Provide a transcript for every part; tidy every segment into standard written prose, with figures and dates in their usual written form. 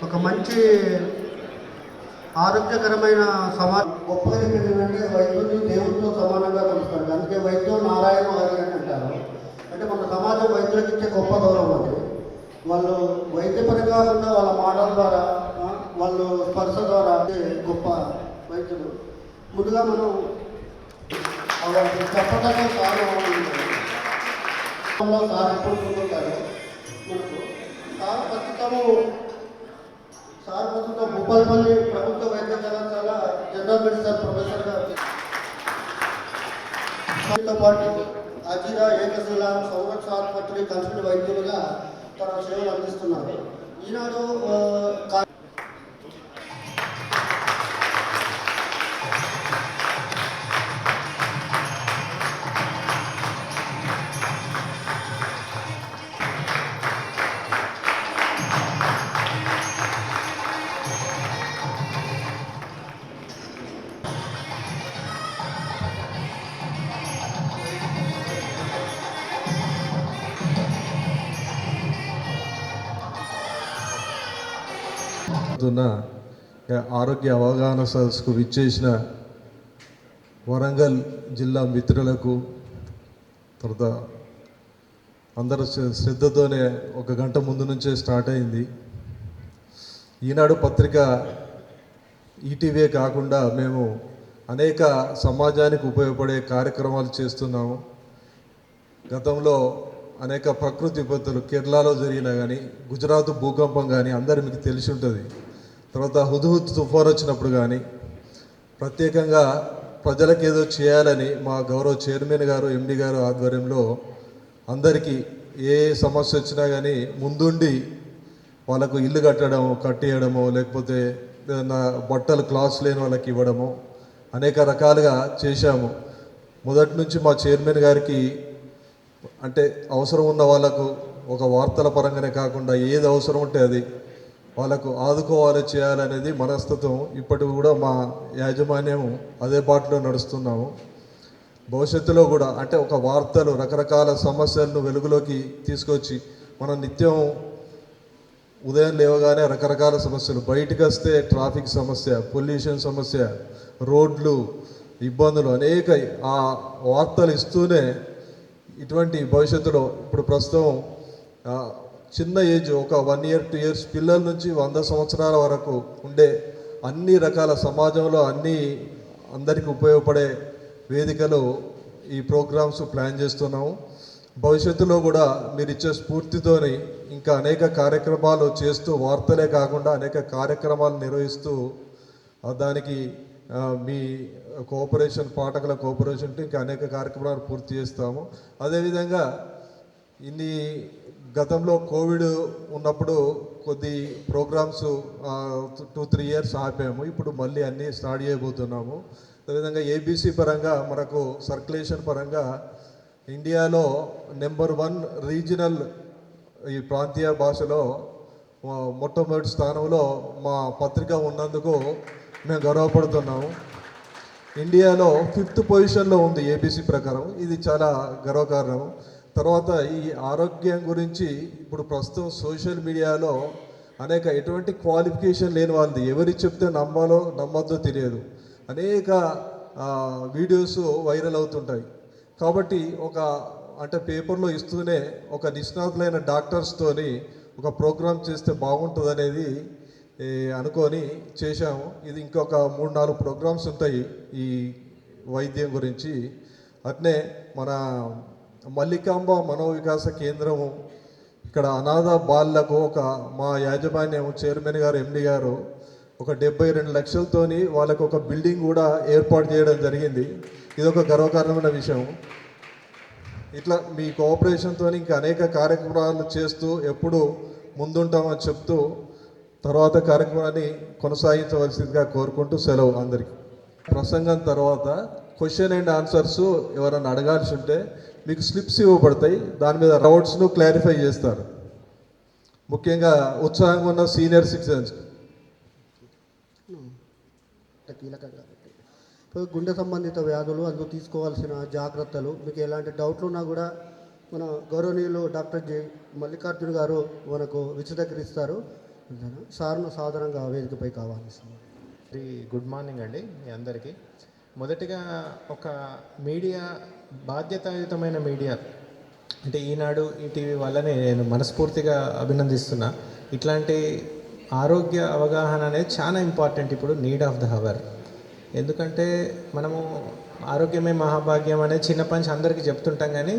ఒక మంచి ఆరోగ్యకరమైన సమాజం గొప్పగా ఏంటంటే వైద్యుని దేవుడితో సమానంగా కొలుస్తారు. అందుకే వైద్యం నారాయణ హరి అని అంటారు. అంటే మన సమాజం వైద్యులకు ఇచ్చే గొప్ప గౌరవం అది. వాళ్ళు వైద్యపరంగా కాకుండా వాళ్ళ మాటల ద్వారా వాళ్ళు స్పర్శ ద్వారా గొప్ప వైద్యులు. ముందుగా మనం చెప్పడంలో సార్ సార్ ఎప్పుడు చూస్తుంటారు మనకు సార్ ప్రస్తుతం భూపాలపల్లి ప్రభుత్వ వైద్య కళాశాల జనరల్ మెడిసిన్ ప్రొఫెసర్గా తో పాటు అజిరా ఏకశిల సంరక్షణ ఆసుపత్రి కన్సల్ట్ వైద్యులుగా తన సేవలు అందిస్తున్నారు. ఈనాడు ఆరోగ్య అవగాహన సదస్సుకు విచ్చేసిన వరంగల్ జిల్లా మిత్రులకు, తర్వాత అందరూ శ్రద్ధతోనే 1 గంట ముందు నుంచే స్టార్ట్ అయింది. ఈనాడు పత్రిక ఈటీవీ కాకుండా మేము అనేక సమాజానికి ఉపయోగపడే కార్యక్రమాలు చేస్తున్నాము. గతంలో అనేక ప్రకృతి విపత్తులు కేరళలో జరిగినా కానీ, గుజరాత్ భూకంపం కానీ అందరూ మీకు తెలిసి ఉంటుంది. తర్వాత హుద్హుద్ తుఫాన్ వచ్చినప్పుడు కానీ ప్రత్యేకంగా ప్రజలకు ఏదో చేయాలని మా గౌరవ చైర్మన్ గారు, ఎండి గారు ఆధ్వర్యంలో అందరికీ ఏ సమస్య వచ్చినా కానీ ముందుండి వాళ్ళకు ఇల్లు కట్టియడమో, లేకపోతే ఏదైనా బట్టలు క్లాస్ లేని వాళ్ళకి ఇవ్వడము అనేక రకాలుగా చేశాము. మొదటి నుంచి మా చైర్మన్ గారికి అంటే అవసరం ఉన్న వాళ్ళకు ఒక వార్తల పరంగానే కాకుండా ఏది అవసరం ఉంటే అది వాళ్ళకు ఆదుకోవాలి, చేయాలనేది మనస్తత్వం. ఇప్పటికి కూడా మా యాజమాన్యం అదే బాటలో నడుస్తున్నాము. భవిష్యత్తులో కూడా అంటే ఒక వార్తలు రకరకాల సమస్యలను వెలుగులోకి తీసుకొచ్చి మనం నిత్యం ఉదయం లేవగానే రకరకాల సమస్యలు బయటకు వస్తే ట్రాఫిక్ సమస్య, పొల్యూషన్ సమస్య, రోడ్లు ఇబ్బందులు అనేక ఆ వార్తలు ఇస్తూనే ఇటువంటి భవిష్యత్తులో ఇప్పుడు ప్రస్తుతం చిన్న ఏజ్ ఒక 1 year 2 years పిల్లల నుంచి 100 సంవత్సరాల వరకు ఉండే అన్ని రకాల సమాజంలో అందరికీ ఉపయోగపడే వేదికలు ఈ ప్రోగ్రామ్స్ ప్లాన్ చేస్తున్నాము. భవిష్యత్తులో కూడా మీరు ఇచ్చే స్ఫూర్తితోని ఇంకా అనేక కార్యక్రమాలు చేస్తూ వార్తలే కాకుండా అనేక కార్యక్రమాలు నిర్వహిస్తూ దానికి మీ కోఆపరేషన్, పాఠకుల కోఆపరేషన్తో ఇంకా అనేక కార్యక్రమాలు పూర్తి చేస్తాము. అదేవిధంగా గతంలో కోవిడ్ ఉన్నప్పుడు కొద్ది ప్రోగ్రామ్స్ 2-3 years ఆపాము. ఇప్పుడు మళ్ళీ అన్నీ స్టార్ట్ చేయబోతున్నాము. అదేవిధంగా ఏబీసీ పరంగా మనకు సర్క్యులేషన్ పరంగా ఇండియాలో నెంబర్ 1 రీజనల్ ఈ ప్రాంతీయ భాషలో మొట్టమొదటి స్థానంలో మా పత్రిక ఉన్నందుకు మేము గర్వపడుతున్నాము. ఇండియాలో 5th పొజిషన్లో ఉంది ఏబీసీ ప్రకారం. ఇది చాలా గర్వకారణం. తర్వాత ఈ ఆరోగ్యం గురించి ఇప్పుడు ప్రస్తుతం సోషల్ మీడియాలో అనేక ఎటువంటి క్వాలిఫికేషన్ లేని వాళ్ళది ఎవరి చెప్తే నమ్మాలో నమ్మద్దో తెలియదు. అనేక వీడియోస్ వైరల్ అవుతుంటాయి. కాబట్టి అంటే పేపర్లో ఇస్తూనే ఒక నిష్ణాతులైన డాక్టర్స్తోని ఒక ప్రోగ్రామ్ చేస్తే బాగుంటుంది అనేది అనుకొని చేశాము. ఇది ఇంకొక 3-4 ప్రోగ్రామ్స్ ఉంటాయి ఈ వైద్యం గురించి. అట్నే మన మల్లికాంబ మనోవికాస కేంద్రము ఇక్కడ అనాథ బాలులకు మా యాజమాన్యం చైర్మన్ గారు, ఎండి గారు 72 లక్షలతోని వాళ్ళకు ఒక బిల్డింగ్ కూడా ఏర్పాటు చేయడం జరిగింది. ఇదొక గర్వకారణమైన విషయం. ఇట్లా మీ కోఆపరేషన్తో ఇంకా అనేక కార్యక్రమాలు చేస్తూ ఎప్పుడు ముందుంటామని చెప్తూ తర్వాత కార్యక్రమాన్ని కొనసాగించవలసిందిగా కోరుకుంటూ సెలవు అందరికీ. ప్రసంగం తర్వాత క్వశ్చన్ అండ్ ఆన్సర్స్ ఎవరైనా అడగాల్సి ఉంటే మీకు స్లిప్స్ ఇవ్వబడతాయి. దాని మీద డౌట్స్ను క్లారిఫై చేస్తారు. ముఖ్యంగా ఉత్సాహంగా ఉన్న సీనియర్ సిటిజన్స్ కీలకంగా ఇప్పుడు గుండె సంబంధిత వ్యాధులు అందుకు తీసుకోవాల్సిన జాగ్రత్తలు మీకు ఎలాంటి డౌట్లు ఉన్నా కూడా మన గౌరవనీయులు డాక్టర్ మల్లికార్జున గారు మనకు విశదీకరిస్తారు. సార్ను సాధారణంగా వేదికపై కావాలి సార్. వెరీ గుడ్ మార్నింగ్ అండి మీ అందరికీ. మొదటిగా ఒక మీడియా, బాధ్యతాయుతమైన మీడియా అంటే ఈనాడు, ఈటీవీ వాళ్ళని నేను మనస్ఫూర్తిగా అభినందిస్తున్నా. ఇట్లాంటి ఆరోగ్య అవగాహన అనేది చాలా ఇంపార్టెంట్ ఇప్పుడు, నీడ్ ఆఫ్ ద హవర్. ఎందుకంటే మనము ఆరోగ్యమే మహాభాగ్యం అనేది చిన్నప్పటి నుంచి అందరికీ చెప్తుంటాం, కానీ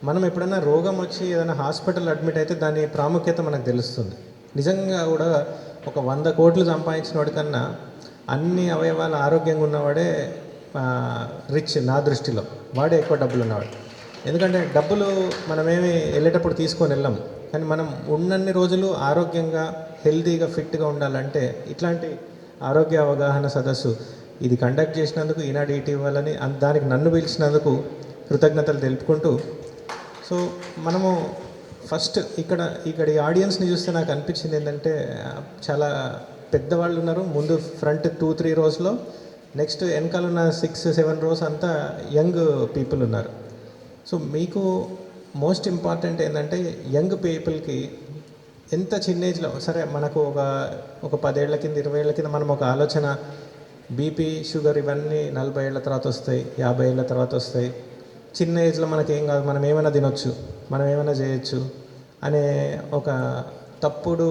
మనం ఎప్పుడైనా రోగం వచ్చి ఏదైనా హాస్పిటల్ అడ్మిట్ అయితే దాని ప్రాముఖ్యత మనకు తెలుస్తుంది. నిజంగా కూడా ఒక 100 కోట్లు సంపాదించిన వాడికన్నా అన్ని అవయవాలు ఆరోగ్యంగా ఉన్నవాడే రిచ్, నా దృష్టిలో వాడే ఎక్కువ డబ్బులు ఉన్నవాడు. ఎందుకంటే డబ్బులు మనమేమి వెళ్ళేటప్పుడు తీసుకొని వెళ్ళాం, కానీ మనం ఉన్నన్ని రోజులు ఆరోగ్యంగా, హెల్తీగా, ఫిట్గా ఉండాలంటే ఇట్లాంటి ఆరోగ్య అవగాహన సదస్సు ఇది కండక్ట్ చేసినందుకు ఈనాడు ఈటీవీ వాళ్ళని, దానికి నన్ను పిలిచినందుకు కృతజ్ఞతలు తెలుపుకుంటూ, సో మనము ఫస్ట్ ఇక్కడ ఈ ఆడియన్స్ని చూస్తే నాకు అనిపించింది ఏంటంటే చాలా పెద్దవాళ్ళు ఉన్నారు ముందు, ఫ్రంట్ 2-3 రోస్లో, నెక్స్ట్ వెనకాల ఉన్న 6-7 రోస్ అంతా యంగ్ పీపుల్ ఉన్నారు. సో మీకు మోస్ట్ ఇంపార్టెంట్ ఏంటంటే యంగ్ పీపుల్కి ఎంత చిన్న ఏజ్లో సరే, మనకు ఒక 10 ఏళ్ల కింద, 20 ఏళ్ల కింద మనం ఒక ఆలోచన, బీపీ, షుగర్ ఇవన్నీ 40 ఏళ్ళ తర్వాత వస్తాయి, 50 ఏళ్ళ తర్వాత వస్తాయి. చిన్న ఏజ్లో మనకేం కాదు, మనం ఏమైనా తినొచ్చు, మనం ఏమైనా చేయొచ్చు అనే ఒక తప్పుడు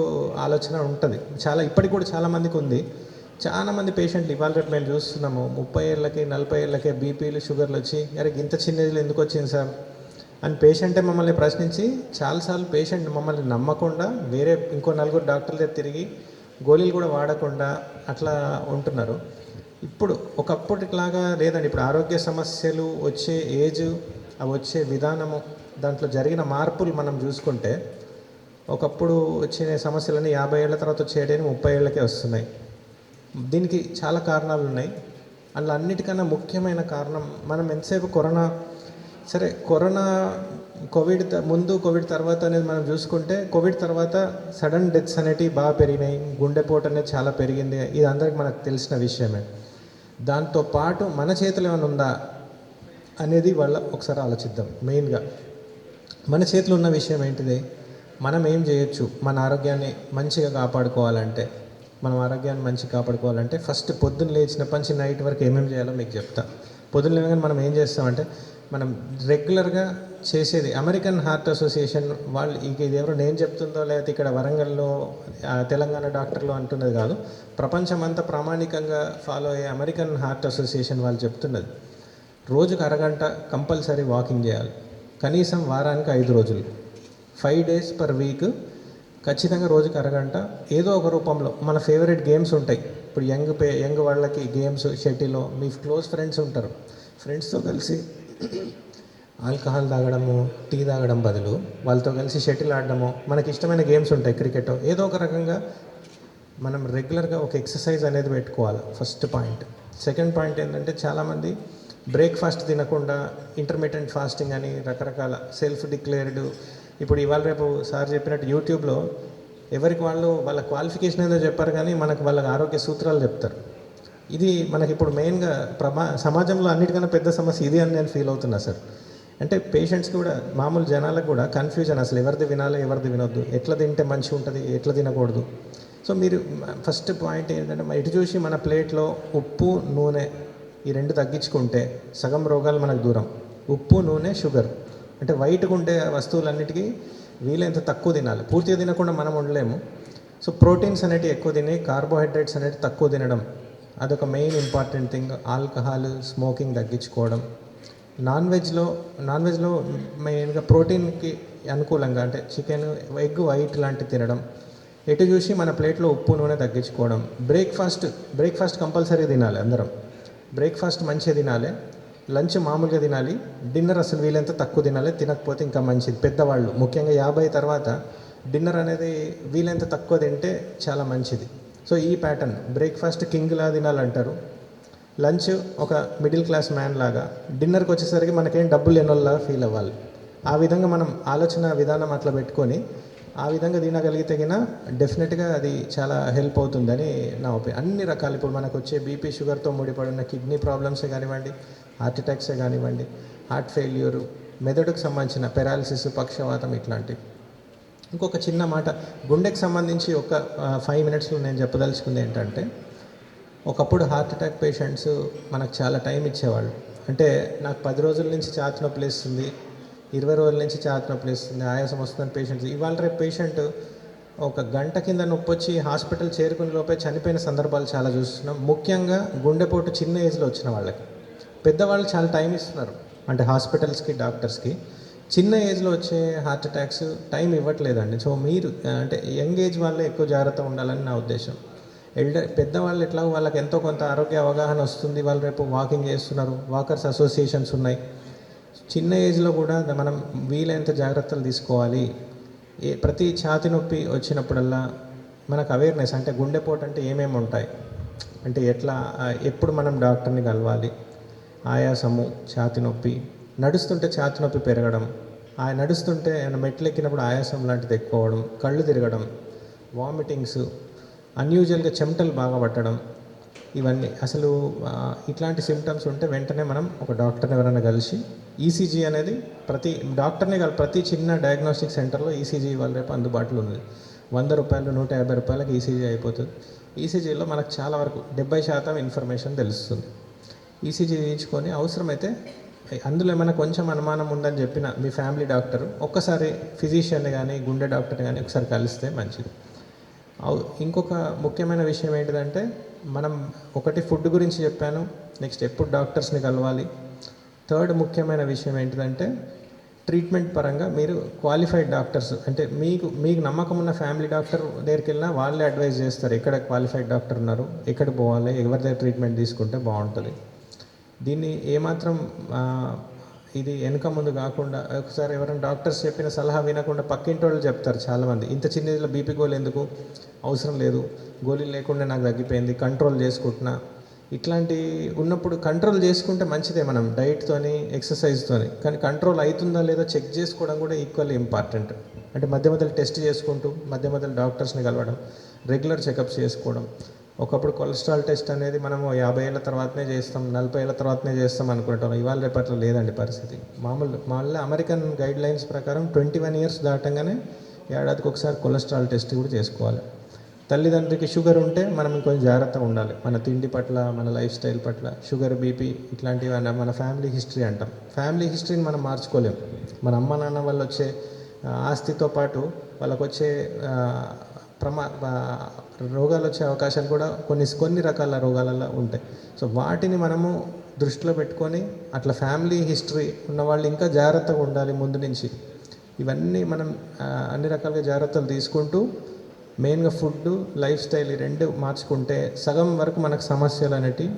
ఆలోచన ఉంటుంది ఇప్పటికి కూడా చాలామందికి ఉంది. చాలామంది పేషెంట్లు ఇవాళ రేపు మేము చూస్తున్నాము 30 ఏళ్ళకి 40 ఏళ్ళకే బీపీలు, షుగర్లు వచ్చి, అరే ఇంత చిన్న ఏజ్లో ఎందుకు వచ్చింది సార్ అని పేషెంటే మమ్మల్ని ప్రశ్నించి, చాలాసార్లు పేషెంట్ మమ్మల్ని నమ్మకుండా వేరే ఇంకో 4 డాక్టర్ల దగ్గర తిరిగి గోళీలు కూడా వాడకుండా అట్లా ఉంటున్నారు. ఇప్పుడు ఒకప్పటిలాగా లేదండి. ఇప్పుడు ఆరోగ్య సమస్యలు వచ్చే ఏజ్, అవి వచ్చే విధానము, దాంట్లో జరిగిన మార్పులు మనం చూసుకుంటే, ఒకప్పుడు వచ్చిన సమస్యలన్నీ 50 ఏళ్ళ తర్వాత వచ్చేయడానికి 30 ఏళ్ళకే వస్తున్నాయి. దీనికి చాలా కారణాలు ఉన్నాయి. అందులో అన్నిటికన్నా ముఖ్యమైన కారణం, మనం ఎంతసేపు కరోనా కోవిడ్ ముందు, కోవిడ్ తర్వాత అనేది మనం చూసుకుంటే, కోవిడ్ తర్వాత సడన్ డెత్స్ అనేటివి బాగా పెరిగినాయి, గుండెపోటు అనేది చాలా పెరిగింది. ఇది అందరికి మనకు తెలిసిన విషయమే. దాంతోపాటు మన చేతిలో ఏమైనా ఉందా అనేది వాళ్ళ ఒకసారి ఆలోచిద్దాం. మెయిన్గా మన చేతిలో ఉన్న విషయం ఏంటిది, మనం ఏం చేయొచ్చు మన ఆరోగ్యాన్ని మంచిగా కాపాడుకోవాలంటే. ఫస్ట్ పొద్దున్న లేచినప్పటి నుంచి నైట్ వరకు ఏమేమి చేయాలో మీకు చెప్తా. పొద్దున్న లేవగానే మనం ఏం చేస్తామంటే, మనం రెగ్యులర్గా చేసేది, అమెరికన్ హార్ట్ అసోసియేషన్ వాళ్ళు, ఇది ఎవరో నేను చెప్తుందో లేకపోతే ఇక్కడ వరంగల్లో తెలంగాణ డాక్టర్లు అంటున్నది కాదు, ప్రపంచమంతా ప్రామాణికంగా ఫాలో అయ్యే అమెరికన్ హార్ట్ అసోసియేషన్ వాళ్ళు చెప్తున్నది, రోజుకు అరగంట కంపల్సరీ వాకింగ్ చేయాలి, కనీసం వారానికి 5 రోజులు, 5 days per week, ఖచ్చితంగా రోజుకి అరగంట ఏదో ఒక రూపంలో. మన ఫేవరెట్ గేమ్స్ ఉంటాయి. ఇప్పుడు యంగ్ వాళ్ళకి గేమ్స్, షటిల్, మీ క్లోజ్ ఫ్రెండ్స్ ఉంటారు, ఫ్రెండ్స్తో కలిసి ఆల్కహాల్ తాగడము, టీ తాగడం బదులు వాళ్ళతో కలిసి షటిల్ ఆడడము, మనకి ఇష్టమైన గేమ్స్ ఉంటాయి, క్రికెట్, ఏదో ఒక రకంగా మనం రెగ్యులర్గా ఒక ఎక్సర్సైజ్ అనేది పెట్టుకోవాలి. First point. సెకండ్ పాయింట్ ఏంటంటే, చాలామంది బ్రేక్ఫాస్ట్ తినకుండా ఇంటర్మీడియట్ ఫాస్టింగ్ అని రకరకాల సెల్ఫ్ డిక్లేర్డ్, ఇప్పుడు ఇవాళ రేపు సార్ చెప్పినట్టు యూట్యూబ్లో ఎవరికి వాళ్ళ క్వాలిఫికేషన్ ఏదో చెప్పారు, కానీ మనకు వాళ్ళ ఆరోగ్య సూత్రాలు చెప్తారు. ఇది మనకి ఇప్పుడు మెయిన్గా సమాజంలో అన్నిటికన్నా పెద్ద సమస్య ఇది అని నేను ఫీల్ అవుతున్నా సార్. అంటే పేషెంట్స్కి కూడా, మామూలు జనాలకు కూడా కన్ఫ్యూజన్, అసలు ఎవరిది వినాలి, ఎవరిది వినొద్దు, ఎట్లా తింటే మంచిగా ఉంటుంది, ఎట్లా తినకూడదు. సో మీరు ఫస్ట్ పాయింట్ ఏంటంటే, ఇటు చూసి మన ప్లేట్లో ఉప్పు, నూనె ఈ 2 తగ్గించుకుంటే సగం రోగాలు మనకు దూరం. ఉప్పు, నూనె, షుగర్ అంటే వైట్గా ఉండే వస్తువులన్నిటికీ వీలైనంత తక్కువ తినాలి. పూర్తిగా తినకుండా మనం ఉండలేము. సో ప్రోటీన్స్ అనేటివి ఎక్కువ తిని, కార్బోహైడ్రేట్స్ అనేవి తక్కువ తినడం, అదొక main important thing. Alcohol, smoking తగ్గించుకోవడం. నాన్ వెజ్లో మెయిన్గా ప్రోటీన్కి అనుకూలంగా అంటే చికెన్, ఎగ్ వైట్ లాంటివి తినడం. ఎటు చూసి మన ప్లేట్లో ఉప్పు, నూనె తగ్గించుకోవడం. బ్రేక్ఫాస్ట్ కంపల్సరీ తినాలి అందరం. బ్రేక్ఫాస్ట్ మంచిగా తినాలి. లంచ్ మామూలుగా తినాలి. డిన్నర్ అసలు వీలైనంత తక్కువ తినాలి, తినకపోతే ఇంకా మంచిది. పెద్దవాళ్ళు ముఖ్యంగా 50 తర్వాత డిన్నర్ అనేది వీలైనంత తక్కువ తింటే చాలా మంచిది. సో ఈ ప్యాటర్న్, బ్రేక్ఫాస్ట్ కింగ్లా తినాలంటారు, లంచ్ ఒక మిడిల్ క్లాస్ మ్యాన్ లాగా, డిన్నర్కి వచ్చేసరికి మనకేం డబ్బులు లేనోళ్ళలాగా ఫీల్ అవ్వాలి. ఆ విధంగా మనం ఆలోచన విధానం అట్లా పెట్టుకొని ఆ విధంగా తినగలిగితే గిన డెఫినెట్గా అది చాలా హెల్ప్ అవుతుందని నా ఒపీనియన్. అన్ని రకాలు ఇప్పుడు మనకు వచ్చే బీపీ, షుగర్తో ముడిపడిన కిడ్నీ ప్రాబ్లమ్సే కానివ్వండి, హార్ట్ అటాక్సే కానివ్వండి, హార్ట్ ఫెయిల్యూరు, మెదడుకు సంబంధించిన పెరాలసిస్, పక్షవాతం ఇట్లాంటివి. ఇంకొక చిన్న మాట గుండెకి సంబంధించి ఒక 5 మినిట్స్లో నేను చెప్పదలుచుకుంది ఏంటంటే, ఒకప్పుడు హార్ట్ అటాక్ పేషెంట్స్ మనకు చాలా టైం ఇచ్చేవాళ్ళు. అంటే నాకు 10 రోజుల నుంచి ఛాతీ నొప్పి లేస్తుంది, 20 రోజుల నుంచి ఛాతీ నొప్పి లేస్తుంది, ఆయాసం వస్తుందని పేషెంట్స్, ఇవాళ రేపు పేషెంట్ ఒక గంట కింద నొప్పి వచ్చి హాస్పిటల్ చేరుకునే లోపే చనిపోయిన సందర్భాలు చాలా చూస్తున్నాం. ముఖ్యంగా గుండెపోటు చిన్న ఏజ్లో వచ్చిన వాళ్ళకి. పెద్దవాళ్ళు చాలా టైం ఇస్తున్నారు, అంటే హాస్పిటల్స్కి, డాక్టర్స్కి. చిన్న ఏజ్లో వచ్చే హార్ట్ అటాక్స్ టైం ఇవ్వట్లేదండి. సో మీరు అంటే యంగ్ ఏజ్ వాళ్ళే ఎక్కువ జాగ్రత్త ఉండాలని నా ఉద్దేశం. పెద్దవాళ్ళు ఎట్లా వాళ్ళకి ఎంతో కొంత ఆరోగ్య అవగాహన వస్తుంది, వాళ్ళు రేపు వాకింగ్ చేస్తున్నారు, వాకర్స్ అసోసియేషన్స్ ఉన్నాయి. చిన్న ఏజ్లో కూడా మనం వీలైనంత జాగ్రత్తలు తీసుకోవాలి. ప్రతి ఛాతి నొప్పి వచ్చినప్పుడల్లా మనకు అవేర్నెస్, అంటే గుండెపోటు అంటే ఏమేమి ఉంటాయి, అంటే ఎట్లా, ఎప్పుడు మనం డాక్టర్ని కలవాలి, ఆయాసము, ఛాతి నొప్పి, నడుస్తుంటే ఛాతి నొప్పి పెరగడం, నడుస్తుంటే మెట్లు ఎక్కినప్పుడు ఆయాసం లాంటిది ఎక్కువ అవడం, కళ్ళు తిరగడం, వామిటింగ్స్, అన్యూజువల్గా చెమటలు బాగా పట్టడం, ఇవన్నీ అసలు ఇట్లాంటి సిమ్టమ్స్ ఉంటే వెంటనే మనం ఒక డాక్టర్ని ఎవరైనా కలిసి ఈసీజీ అనేది ప్రతి చిన్న డయాగ్నోస్టిక్ సెంటర్లో ఈసీజీ వాళ్ళ రేపు అందుబాటులో ఉంది. 100 రూపాయలు, 150 రూపాయలకి ఈసీజీ అయిపోతుంది. ఈసీజీలో మనకు చాలా వరకు 70% ఇన్ఫర్మేషన్ తెలుస్తుంది. ఈసీజీ చేయించుకొని అవసరమైతే అందులో ఏమైనా కొంచెం అనుమానం ఉందని చెప్పిన మీ ఫ్యామిలీ డాక్టర్ ఒక్కసారి ఫిజిషియన్ని కానీ గుండె డాక్టర్ని కానీ ఒకసారి కలిస్తే మంచిది. ఇంకొక ముఖ్యమైన విషయం ఏంటిదంటే, మనం ఒకటి ఫుడ్ గురించి చెప్పాను, నెక్స్ట్ ఎప్పుడు డాక్టర్స్ని కలవాలి. థర్డ్ ముఖ్యమైన విషయం ఏంటిదంటే, ట్రీట్మెంట్ పరంగా మీరు క్వాలిఫైడ్ డాక్టర్స్, అంటే మీకు నమ్మకం ఉన్న ఫ్యామిలీ డాక్టర్ దగ్గరికి వెళ్ళినా వాళ్ళే అడ్వైజ్ చేస్తారు ఎక్కడ క్వాలిఫైడ్ డాక్టర్ ఉన్నారు, ఎక్కడ పోవాలి, ఎవరి దగ్గర ట్రీట్మెంట్ తీసుకుంటే బాగుంటుంది. దీన్ని ఏమాత్రం ఇది వెనుక ముందు కాకుండా, ఒకసారి ఎవరైనా డాక్టర్స్ చెప్పిన సలహా వినకుండా పక్కింటి వాళ్ళు చెప్తారు చాలామంది, ఇంత చిన్న ఏజ్లో బీపీ గోళీ ఎందుకు, అవసరం లేదు, గోళీలు లేకుండా నాకు తగ్గిపోయింది, కంట్రోల్ చేసుకుంటున్నా. ఇట్లాంటి ఉన్నప్పుడు కంట్రోల్ చేసుకుంటే మంచిదే, మనం డైట్తోని, ఎక్సర్సైజ్తోని. కానీ కంట్రోల్ అవుతుందా లేదా చెక్ చేసుకోవడం కూడా ఈక్వల్లీ ఇంపార్టెంట్. అంటే మధ్య మధ్యలో టెస్ట్ చేసుకుంటూ, మధ్య మధ్యలో డాక్టర్స్ని కలవడం, రెగ్యులర్ చెకప్స్ చేసుకోవడం. ఒకప్పుడు కొలెస్ట్రాల్ టెస్ట్ అనేది మనము 50 ఏళ్ళ తర్వాతనే చేస్తాం, 40 ఏళ్ళ తర్వాతనే చేస్తాం అనుకుంటాం. ఇవాళ రేపట్లో లేదండి పరిస్థితి. మళ్ళీ అమెరికన్ గైడ్ లైన్స్ ప్రకారం 21 ఇయర్స్ దాటంగానే ఏడాదికి ఒకసారి కొలెస్ట్రాల్ టెస్ట్ కూడా చేసుకోవాలి. తల్లిదండ్రికి షుగర్ ఉంటే మనం ఇంకొంచెం జాగ్రత్తగా ఉండాలి, మన తిండి పట్ల, మన లైఫ్ స్టైల్ పట్ల. షుగర్, బీపీ ఇట్లాంటివి మన ఫ్యామిలీ హిస్టరీ అంటాం. ఫ్యామిలీ హిస్టరీని మనం మార్చుకోలేము. మన అమ్మ నాన్న వాళ్ళు వచ్చే ఆస్తితో పాటు వాళ్ళకు వచ్చే రోగాలు వచ్చే అవకాశాలు కూడా కొన్ని రకాల రోగాలలో ఉంటాయి. సో వాటిని మనము దృష్టిలో పెట్టుకొని అట్లా ఫ్యామిలీ హిస్టరీ ఉన్న వాళ్ళు ఇంకా జాగ్రత్తగా ఉండాలి ముందు నుంచి. ఇవన్నీ మనం అన్ని రకాలుగా జాగ్రత్తలు తీసుకుంటూ, మెయిన్గా ఫుడ్, లైఫ్ స్టైల్ ఈ రెండు మార్చుకుంటే సగం వరకు మనకు సమస్యలు అనేటివి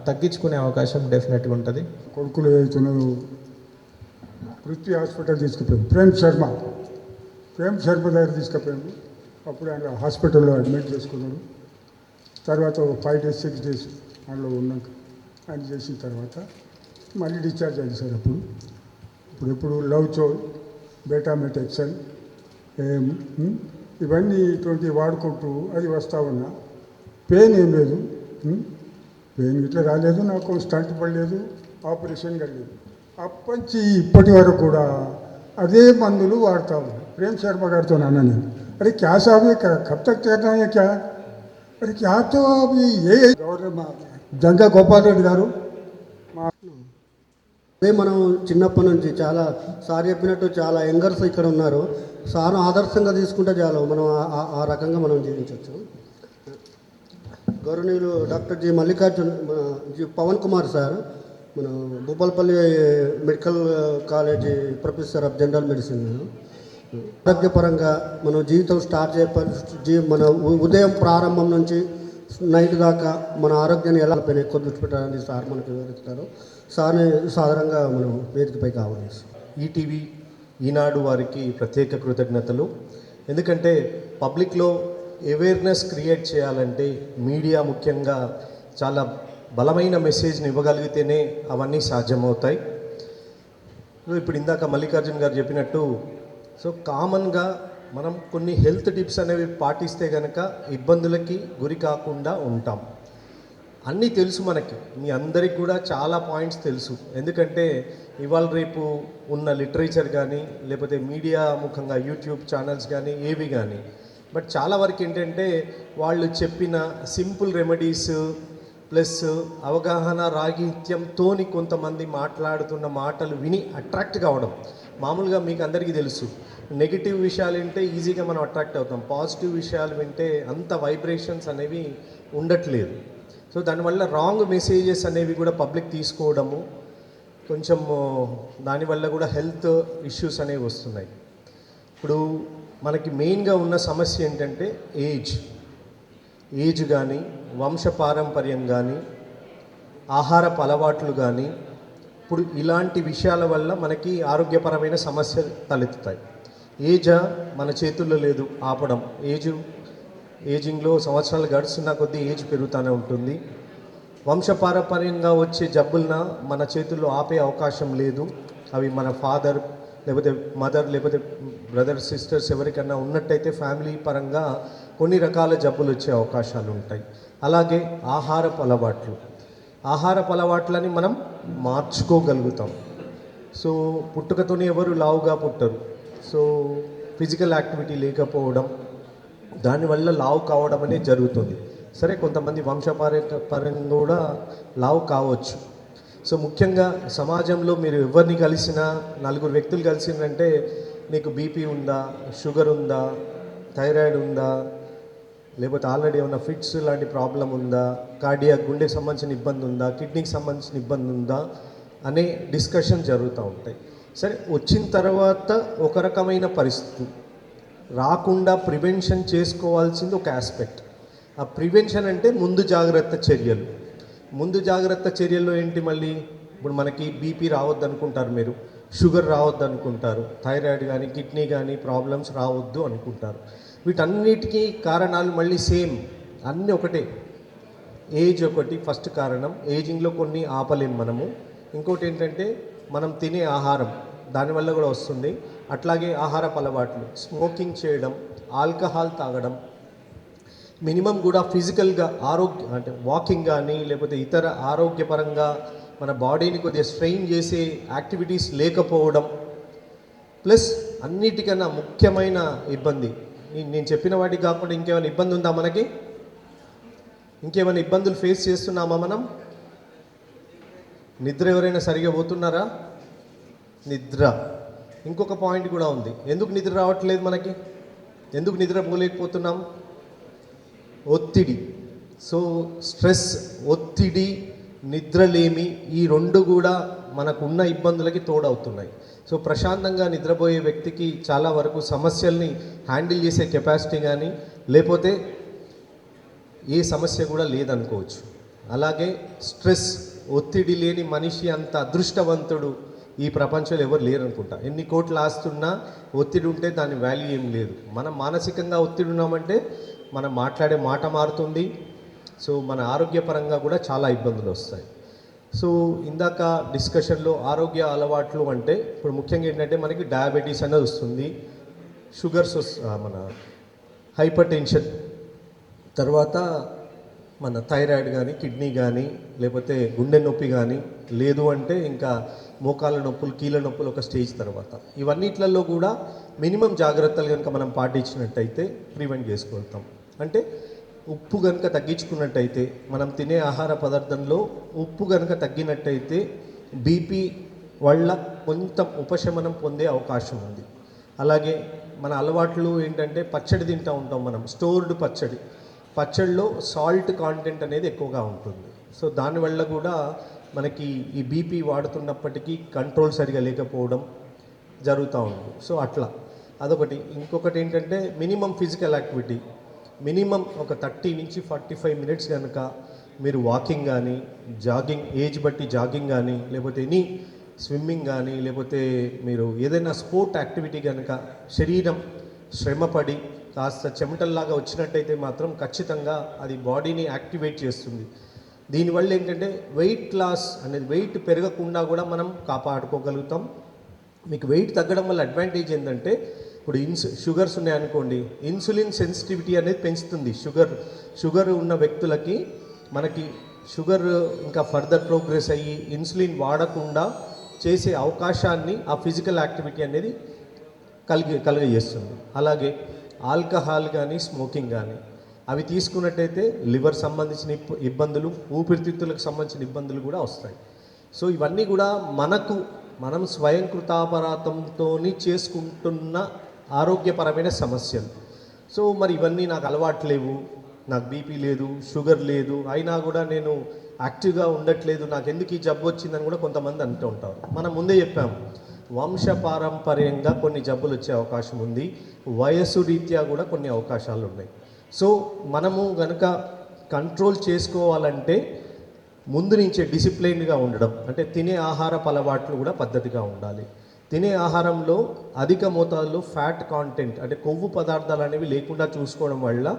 తగ్గించుకునే అవకాశం డెఫినెట్గా ఉంటుంది. కొడుకులు అవుతున్నారు, పృథ్వీ హాస్పిటల్ తీసుకుపోయాము. ప్రేమ్ శర్మ దగ్గర తీసుకుపోయాము. అప్పుడు ఆయన హాస్పిటల్లో అడ్మిట్ చేసుకున్నాడు. తర్వాత 5 days 6 days అందులో ఉన్నాక ఆయన చేసిన తర్వాత మళ్ళీ డిశ్చార్జ్ అయింది సార్. ఇప్పుడు లవ్ చో, బెటామెటెక్సన్, ఇవన్నీ ఇటువంటి వాడుకుంటూ అది వస్తూ ఉన్నా. పెయిన్ ఏం లేదు, పెయిన్ ఇట్లా రాలేదు, నాకు స్టంట్ పడలేదు, ఆపరేషన్ కాలేదు. అప్పటి ఇప్పటి వరకు కూడా అదే మందులు వాడుతూ ఉన్నాను. ప్రేమ్ శర్మ గారితో అన్నా నేను, अरे क्या साहब ये कब तक चलना है क्या, अरे क्या तो अभी ये गवर्नर జంగా గోపాల్ రెడ్డి గారు. అదే మనం చిన్నప్పటి నుంచి చాలా సార్ చెప్పినట్టు చాలా యంగర్స్ ఇక్కడ ఉన్నారు. సార్ ఆదర్శంగా తీసుకుంటే చాలు, మనం ఆ రకంగా మనం జీవించవచ్చు. గౌరవనీయులు doctor G Mallikarjun ji Pavan Kumar sir, మన Bhupalpally medical college professor of general medicine. ఆరోగ్యపరంగా మనం జీవితం స్టార్ట్ మన ఉదయం ప్రారంభం నుంచి నైట్ దాకా మన ఆరోగ్యాన్ని ఎలా ఎక్కువ దృష్టి పెట్టాలని సార్ మనకు వివరిస్తారు. సార్ని సాధారణంగా మనం వేదికపై కావాలి. ఈటీవీ, ఈనాడు వారికి ప్రత్యేక కృతజ్ఞతలు. ఎందుకంటే పబ్లిక్లో అవేర్నెస్ క్రియేట్ చేయాలంటే మీడియా ముఖ్యంగా చాలా బలమైన మెసేజ్ని ఇవ్వగలిగితేనే అవన్నీ సాధ్యమవుతాయి. ఇప్పుడు ఇందాక మల్లికార్జున్ గారు చెప్పినట్టు, సో కామన్గా మనం కొన్ని హెల్త్ టిప్స్ అనేవి పాటిస్తే కనుక ఇబ్బందులకి గురి కాకుండా ఉంటాం. అన్నీ తెలుసు మనకి, మీ అందరికి కూడా చాలా పాయింట్స్ తెలుసు. ఎందుకంటే ఇవాళ రేపు ఉన్న లిటరేచర్ కానీ లేకపోతే మీడియా ముఖంగా యూట్యూబ్ ఛానల్స్ కానీ ఏవి కానీ, బట్ చాలా వరకు ఏంటంటే వాళ్ళు చెప్పిన సింపుల్ రెమెడీస్ ప్లస్ అవగాహన రాహిత్యంతోని కొంతమంది మాట్లాడుతున్న మాటలు విని అట్రాక్ట్ కావడం. మామూలుగా మీకు అందరికీ తెలుసు, నెగిటివ్ విషయాలు వింటే ఈజీగా మనం అట్రాక్ట్ అవుతాం, పాజిటివ్ విషయాలు వింటే అంత వైబ్రేషన్స్ అనేవి ఉండట్లేదు. సో దానివల్ల రాంగ్ మెసేజెస్ అనేవి కూడా పబ్లిక్ తీసుకోవడము, కొంచెం దానివల్ల కూడా హెల్త్ ఇష్యూస్ అనేవి వస్తున్నాయి. ఇప్పుడు మనకి మెయిన్గా ఉన్న సమస్య ఏంటంటే ఏజ్ కానీ, వంశపారంపర్యం కానీ, ఆహారపు అలవాట్లు కానీ, ఇప్పుడు ఇలాంటి విషయాల వల్ల మనకి ఆరోగ్యపరమైన సమస్యలు తలెత్తుతాయి. ఏజ్ మన చేతుల్లో లేదు ఆపడం. ఏజింగ్లో సంవత్సరాలు గడుస్తున్న కొద్దీ ఏజ్ పెరుగుతూనే ఉంటుంది. వంశపారంపర్యంగా వచ్చే జబ్బులన మన చేతుల్లో ఆపే అవకాశం లేదు. అవి మన ఫాదర్ లేకపోతే మదర్ లేకపోతే బ్రదర్ సిస్టర్స్ ఎవరికన్నా ఉన్నట్టయితే ఫ్యామిలీ పరంగా కొన్ని రకాల జబ్బులు వచ్చే అవకాశాలు ఉంటాయి. అలాగే ఆహారపు అలవాట్లని మనం మార్చుకోగలుగుతాం. సో పుట్టుకతోనే ఎవరు లావుగా పుట్టరు. సో ఫిజికల్ యాక్టివిటీ లేకపోవడం, దానివల్ల లావు కావడం అనేది జరుగుతుంది. సరే, కొంతమంది వంశపారంపర్యంగా కూడా లావు కావచ్చు. సో ముఖ్యంగా సమాజంలో మీరు ఎవరిని కలిసినా, నలుగురు వ్యక్తులు కలిసిందంటే నీకు బీపీ ఉందా, షుగర్ ఉందా, థైరాయిడ్ ఉందా, లేకపోతే ఆల్రెడీ ఏమైనా ఫిట్స్ లాంటి ప్రాబ్లం ఉందా, కార్డియాక్ గుండెకి సంబంధించిన ఇబ్బంది ఉందా, కిడ్నీకి సంబంధించిన ఇబ్బంది ఉందా అనే డిస్కషన్ జరుగుతూ ఉంటాయి. సరే, వచ్చిన తర్వాత ఒక రకమైన పరిస్థితి రాకుండా ప్రివెన్షన్ చేసుకోవాల్సింది ఒక ఆస్పెక్ట్. ఆ ప్రివెన్షన్ అంటే ముందు జాగ్రత్త చర్యల్లో ఏంటి? మళ్ళీ ఇప్పుడు మనకి బీపీ రావద్దు అనుకుంటారు, మీరు షుగర్ రావద్దు అనుకుంటారు, థైరాయిడ్ కానీ కిడ్నీ కానీ ప్రాబ్లమ్స్ రావద్దు అనుకుంటారు. వీటన్నిటికీ కారణాలు మళ్ళీ సేమ్, అన్నీ ఒకటే. ఏజ్ ఒకటి ఫస్ట్ కారణం. ఏజింగ్లో కొన్ని ఆపలేం మనము. ఇంకోటి ఏంటంటే మనం తినే ఆహారం, దానివల్ల కూడా వస్తుంది. అట్లాగే ఆహారపు అలవాట్లు, స్మోకింగ్ చేయడం, ఆల్కహాల్ తాగడం, మినిమం కూడా ఫిజికల్గా అంటే వాకింగ్ కానీ లేకపోతే ఇతర ఆరోగ్యపరంగా మన బాడీని కొద్దిగా స్ట్రెయిన్ చేసే యాక్టివిటీస్ లేకపోవడం, ప్లస్ అన్నిటికన్నా ముఖ్యమైన ఇబ్బంది, నేను చెప్పిన వాటికి కాకుండా ఇంకేమైనా ఇబ్బంది ఉందా మనకి? ఇంకేమైనా ఇబ్బందులు ఫేస్ చేస్తున్నామా మనం? నిద్ర ఎవరైనా సరిగా పోతున్నారా? నిద్ర ఇంకొక పాయింట్ కూడా ఉంది. ఎందుకు నిద్ర రావట్లేదు మనకి? ఎందుకు నిద్ర పోలేకపోతున్నాం? ఒత్తిడి. సో స్ట్రెస్, ఒత్తిడి, నిద్రలేమి, ఈ రెండు కూడా మనకున్న ఇబ్బందులకి తోడవుతున్నాయి. సో ప్రశాంతంగా నిద్రపోయే వ్యక్తికి చాలా వరకు సమస్యల్ని హ్యాండిల్ చేసే కెపాసిటీ కానీ లేకపోతే ఏ సమస్య కూడా లేదనుకోవచ్చు. అలాగే స్ట్రెస్, ఒత్తిడి లేని మనిషి అంత అదృష్టవంతుడు ఈ ప్రపంచంలో ఎవరు లేరనుకుంటా. ఎన్ని కోట్లు ఆస్తున్నా ఒత్తిడి ఉంటే దాని వాల్యూ ఏం లేదు. మనం మానసికంగా ఒత్తిడి ఉన్నామంటే మనం మాట్లాడే మాట మారుతుంది. సో మన ఆరోగ్యపరంగా కూడా చాలా ఇబ్బందులు వస్తాయి. సో ఇందాక డిస్కషన్లో ఆరోగ్య అలవాట్లు అంటే ఇప్పుడు ముఖ్యంగా ఏంటంటే మనకి డయాబెటీస్ అనేది వస్తుంది, షుగర్స్ మన హైపర్ టెన్షన్, తర్వాత మన థైరాయిడ్ కానీ కిడ్నీ కానీ లేకపోతే గుండె నొప్పి కానీ, లేదు అంటే ఇంకా మోకాళ్ళ నొప్పులు, కీళ్ళ నొప్పులు ఒక స్టేజ్ తర్వాత. ఇవన్నిట్లలో కూడా మినిమం జాగ్రత్తలు కనుక మనం పాటించినట్టయితే ప్రివెంట్ చేసుకోగలుగుతాం. అంటే ఉప్పు కనుక తగ్గించుకున్నట్టయితే, మనం తినే ఆహార పదార్థంలో ఉప్పు కనుక తగ్గినట్టయితే బీపీ వల్ల కొంత ఉపశమనం పొందే అవకాశం ఉంది. అలాగే మన అలవాట్లు ఏంటంటే పచ్చడి తింటూ ఉంటాం మనం, స్టోర్డ్ పచ్చడిలో సాల్ట్ కాంటెంట్ అనేది ఎక్కువగా ఉంటుంది. సో దానివల్ల కూడా మనకి ఈ బీపీ వాడుతున్నప్పటికీ కంట్రోల్ సరిగా లేకపోవడం జరుగుతూ ఉంటుంది. సో అట్లా అదొకటి. ఇంకొకటి ఏంటంటే మినిమం ఫిజికల్ యాక్టివిటీ, మినిమం ఒక 30 నుంచి 45 మినిట్స్ కనుక మీరు వాకింగ్ కానీ, జాగింగ్, ఏజ్ బట్టి జాగింగ్ కానీ, లేకపోతే ఎనీ స్విమ్మింగ్ కానీ, లేకపోతే మీరు ఏదైనా స్పోర్ట్ యాక్టివిటీ కనుక శరీరం శ్రమపడి కాస్త చెమటల్లాగా వచ్చినట్టయితే మాత్రం ఖచ్చితంగా అది బాడీని యాక్టివేట్ చేస్తుంది. దీనివల్ల ఏంటంటే వెయిట్ లాస్ అనేది, వెయిట్ పెరగకుండా కూడా మనం కాపాడుకోగలుగుతాం. మీకు వెయిట్ తగ్గడం వల్ల అడ్వాంటేజ్ ఏంటంటే, ఇప్పుడు షుగర్స్ ఉన్నాయనుకోండి, ఇన్సులిన్ సెన్సిటివిటీ అనేది పెంచుతుంది. షుగర్ ఉన్న వ్యక్తులకి మనకి షుగర్ ఇంకా ఫర్దర్ ప్రోగ్రెస్ అయ్యి ఇన్సులిన్ వాడకుండా చేసే అవకాశాన్ని ఆ ఫిజికల్ యాక్టివిటీ అనేది కలుగజేస్తుంది. అలాగే ఆల్కహాల్ కానీ స్మోకింగ్ కానీ అవి తీసుకున్నట్టయితే లివర్ సంబంధించిన ఇబ్బందులు, ఊపిరితిత్తులకు సంబంధించిన ఇబ్బందులు కూడా వస్తాయి. సో ఇవన్నీ కూడా మనం స్వయం కృతాపరాతంతో చేసుకుంటున్న ఆరోగ్యపరమైన సమస్యలు. సో మరి ఇవన్నీ నాకు అలవాట్లేవు, నాకు బీపీ లేదు, షుగర్ లేదు, అయినా కూడా నేను యాక్టివ్గా ఉండట్లేదు, నాకు ఎందుకు ఈ జబ్బు వచ్చిందని కూడా కొంతమంది అంటూ ఉంటారు. మనం ముందే చెప్పాము, వంశపారంపర్యంగా కొన్ని జబ్బులు వచ్చే అవకాశం ఉంది, వయస్సు రీత్యా కూడా కొన్ని అవకాశాలు ఉన్నాయి. సో మనము గనక కంట్రోల్ చేసుకోవాలంటే ముందు నుంచే డిసిప్లైన్గా ఉండడం, అంటే తినే ఆహారపు అలవాట్లు కూడా పద్ధతిగా ఉండాలి. తినే ఆహారంలో అధిక మోతాదులో ఫ్యాట్ కాంటెంట్ అంటే కొవ్వు పదార్థాలు అనేవి లేకుండా చూసుకోవడం వల్ల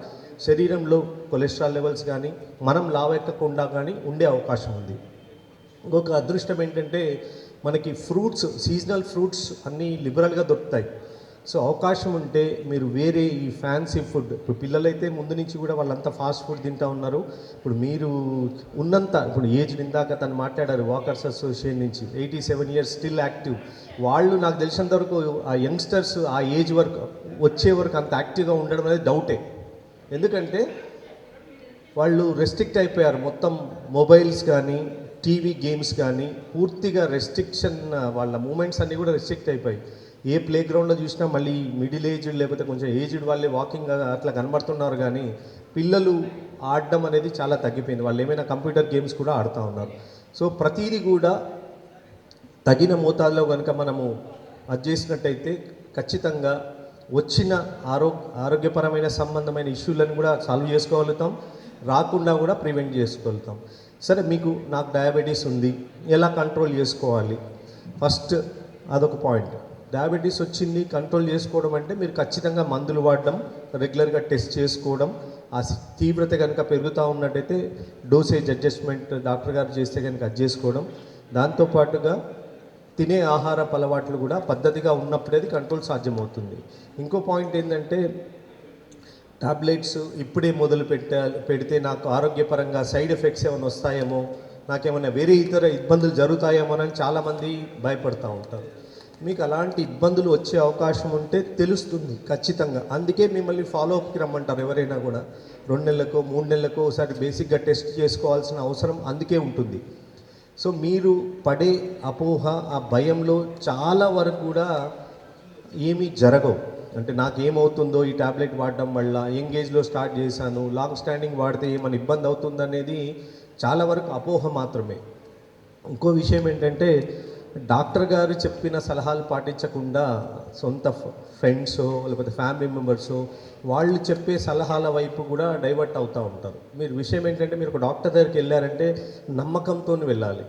శరీరంలో కొలెస్ట్రాల్ లెవెల్స్ కానీ మనం లావెక్కకుండా కానీ ఉండే అవకాశం ఉంది. ఇంకొక అదృష్టం ఏంటంటే మనకి ఫ్రూట్స్, సీజనల్ ఫ్రూట్స్ అన్నీ లిబరల్గా దొరుకుతాయి. సో అవకాశం ఉంటే మీరు వేరే ఈ ఫ్యాన్సీ ఫుడ్, ఇప్పుడు పిల్లలైతే ముందు నుంచి కూడా వాళ్ళంతా ఫాస్ట్ ఫుడ్ తింటూ ఉన్నారు. ఇప్పుడు మీరు ఇప్పుడు ఏజ్ ఇందాక తను మాట్లాడారు వాకర్స్ అసోసియేషన్ నుంచి 87 years స్టిల్ యాక్టివ్. వాళ్ళు నాకు తెలిసినంత వరకు ఆ యంగ్స్టర్స్ ఆ ఏజ్ వరకు వచ్చే వరకు అంత యాక్టివ్గా ఉండడం అనేది డౌటే. ఎందుకంటే వాళ్ళు రెస్ట్రిక్ట్ అయిపోయారు, మొత్తం మొబైల్స్ కానీ టీవీ గేమ్స్ కానీ పూర్తిగా రెస్ట్రిక్షన్, వాళ్ళ మూమెంట్స్ అన్నీ కూడా రెస్ట్రిక్ట్ అయిపోయాయి. ఏ ప్లే గ్రౌండ్లో చూసినా మళ్ళీ మిడిల్ ఏజ్డ్ లేకపోతే కొంచెం ఏజ్డ్ వాళ్ళే వాకింగ్ అట్లా కనబడుతున్నారు, కానీ పిల్లలు ఆడడం అనేది చాలా తగ్గిపోయింది. వాళ్ళు ఏమైనా కంప్యూటర్ గేమ్స్ కూడా ఆడుతూ ఉన్నారు. సో ప్రతిదీ కూడా తగిన మోతాదులో కనుక మనము అది చేసినట్టయితే ఖచ్చితంగా వచ్చిన ఆరోగ్యపరమైన సంబంధమైన ఇష్యూలను కూడా సాల్వ్ చేసుకోగలుగుతాం, రాకుండా కూడా ప్రివెంట్ చేసుకోగలుగుతాం. సరే, నాకు డయాబెటీస్ ఉంది, ఎలా కంట్రోల్ చేసుకోవాలి? ఫస్ట్ అదొక పాయింట్. డయాబెటీస్ వచ్చింది, కంట్రోల్ చేసుకోవడం అంటే మీరు ఖచ్చితంగా మందులు వాడడం, రెగ్యులర్గా టెస్ట్ చేసుకోవడం, ఆ తీవ్రత కనుక పెరుగుతూ ఉన్నట్టయితే డోసేజ్ అడ్జస్ట్మెంట్ డాక్టర్ గారు చేస్తే కనుక అది చేసుకోవడం, దాంతోపాటుగా తినే ఆహారపు అలవాట్లు కూడా పద్ధతిగా ఉన్నప్పుడే అది కంట్రోల్ సాధ్యమవుతుంది. ఇంకో పాయింట్ ఏంటంటే టాబ్లెట్స్ ఇప్పుడే మొదలు పెడితే నాకు ఆరోగ్యపరంగా సైడ్ ఎఫెక్ట్స్ ఏమైనా వస్తాయేమో, నాకేమైనా వేరే ఇతర ఇబ్బందులు జరుగుతాయేమో అని చాలామంది భయపడుతూ ఉంటారు. మీకు అలాంటి ఇబ్బందులు వచ్చే అవకాశం ఉంటే తెలుస్తుంది ఖచ్చితంగా. అందుకే మిమ్మల్ని ఫాలోఅప్కి రమ్మంటారు ఎవరైనా కూడా. 2 నెలలకో 3 నెలలకో ఒకసారి బేసిక్గా టెస్ట్ చేసుకోవాల్సిన అవసరం అందుకే ఉంటుంది. సో మీరు పడే అపోహ, ఆ భయంలో చాలా వరకు కూడా ఏమీ జరగవు. అంటే నాకేమవుతుందో ఈ ట్యాబ్లెట్ వాడడం వల్ల, యంగేజ్లో స్టార్ట్ చేశాను, లాంగ్ స్టాండింగ్ వాడితే ఏమైనా ఇబ్బంది అవుతుందనేది చాలా వరకు అపోహ మాత్రమే. ఇంకో విషయం ఏంటంటే డాక్టర్ గారు చెప్పిన సలహాలు పాటించకుండా సొంత ఫ్రెండ్స్ లేకపోతే ఫ్యామిలీ మెంబర్స్ వాళ్ళు చెప్పే సలహాల వైపు కూడా డైవర్ట్ అవుతూ ఉంటారు. విషయం ఏంటంటే మీరు ఒక డాక్టర్ దగ్గరికి వెళ్ళారంటే నమ్మకంతో వెళ్ళాలి.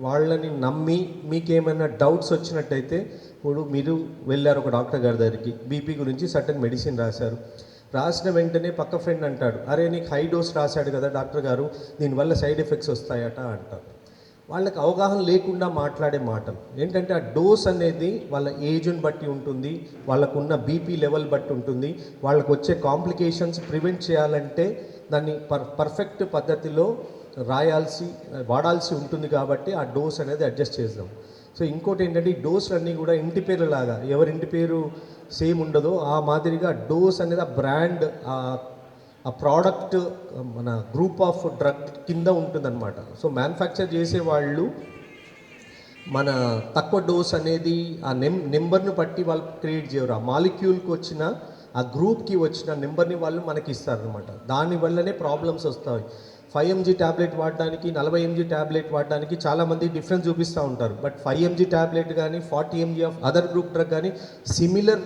వాళ్ళని నమ్మి మీకేమైనా డౌట్స్ వచ్చినట్టయితే, ఇప్పుడు మీరు వెళ్ళారు ఒక డాక్టర్ గారి దగ్గరికి, బీపీ గురించి సర్టన్ మెడిసిన్ రాసిన వెంటనే పక్క ఫ్రెండ్ అంటాడు, అరే నీకు హై డోస్ రాశాడు కదా డాక్టర్ గారు, దీనివల్ల సైడ్ ఎఫెక్ట్స్ వస్తాయట అంటారు. వాళ్ళకి అవగాహన లేకుండా మాట్లాడే మాటలు ఏంటంటే ఆ డోస్ అనేది వాళ్ళ ఏజ్ని బట్టి ఉంటుంది, వాళ్ళకున్న బీపీ లెవెల్ బట్టి ఉంటుంది, వాళ్ళకు వచ్చే కాంప్లికేషన్స్ ప్రివెంట్ చేయాలంటే దాన్ని పర్ఫెక్ట్ పద్ధతిలో వాడాల్సి ఉంటుంది. కాబట్టి ఆ డోస్ అనేది అడ్జస్ట్ చేద్దాం. సో ఇంకోటి ఏంటంటే ఈ డోస్లన్నీ కూడా ఇంటి పేర్లలాగా, ఎవరింటి పేరు సేమ్ ఉండదో ఆ మాదిరిగా డోస్ అనేది ఆ బ్రాండ్, ఆ ప్రోడక్ట్ మన గ్రూప్ ఆఫ్ డ్రగ్ కింద ఉంటుందన్నమాట. సో మ్యానుఫ్యాక్చర్ చేసేవాళ్ళు మన తక్కువ డోస్ అనేది ఆ నెంబర్ని బట్టి వాళ్ళు క్రియేట్ చేయరు. ఆ మాలిక్యూల్కి వచ్చిన ఆ గ్రూప్కి వచ్చిన నెంబర్ని వాళ్ళు మనకి ఇస్తారనమాట. దానివల్లనే ప్రాబ్లమ్స్ వస్తాయి. 5 mg ట్యాబ్లెట్ వాడడానికి 40 mg ట్యాబ్లెట్ వాడడానికి చాలామంది డిఫరెన్స్ చూపిస్తూ ఉంటారు. బట్ 5 mg ట్యాబ్లెట్ కానీ 40 mg of other group drug కానీ సిమిలర్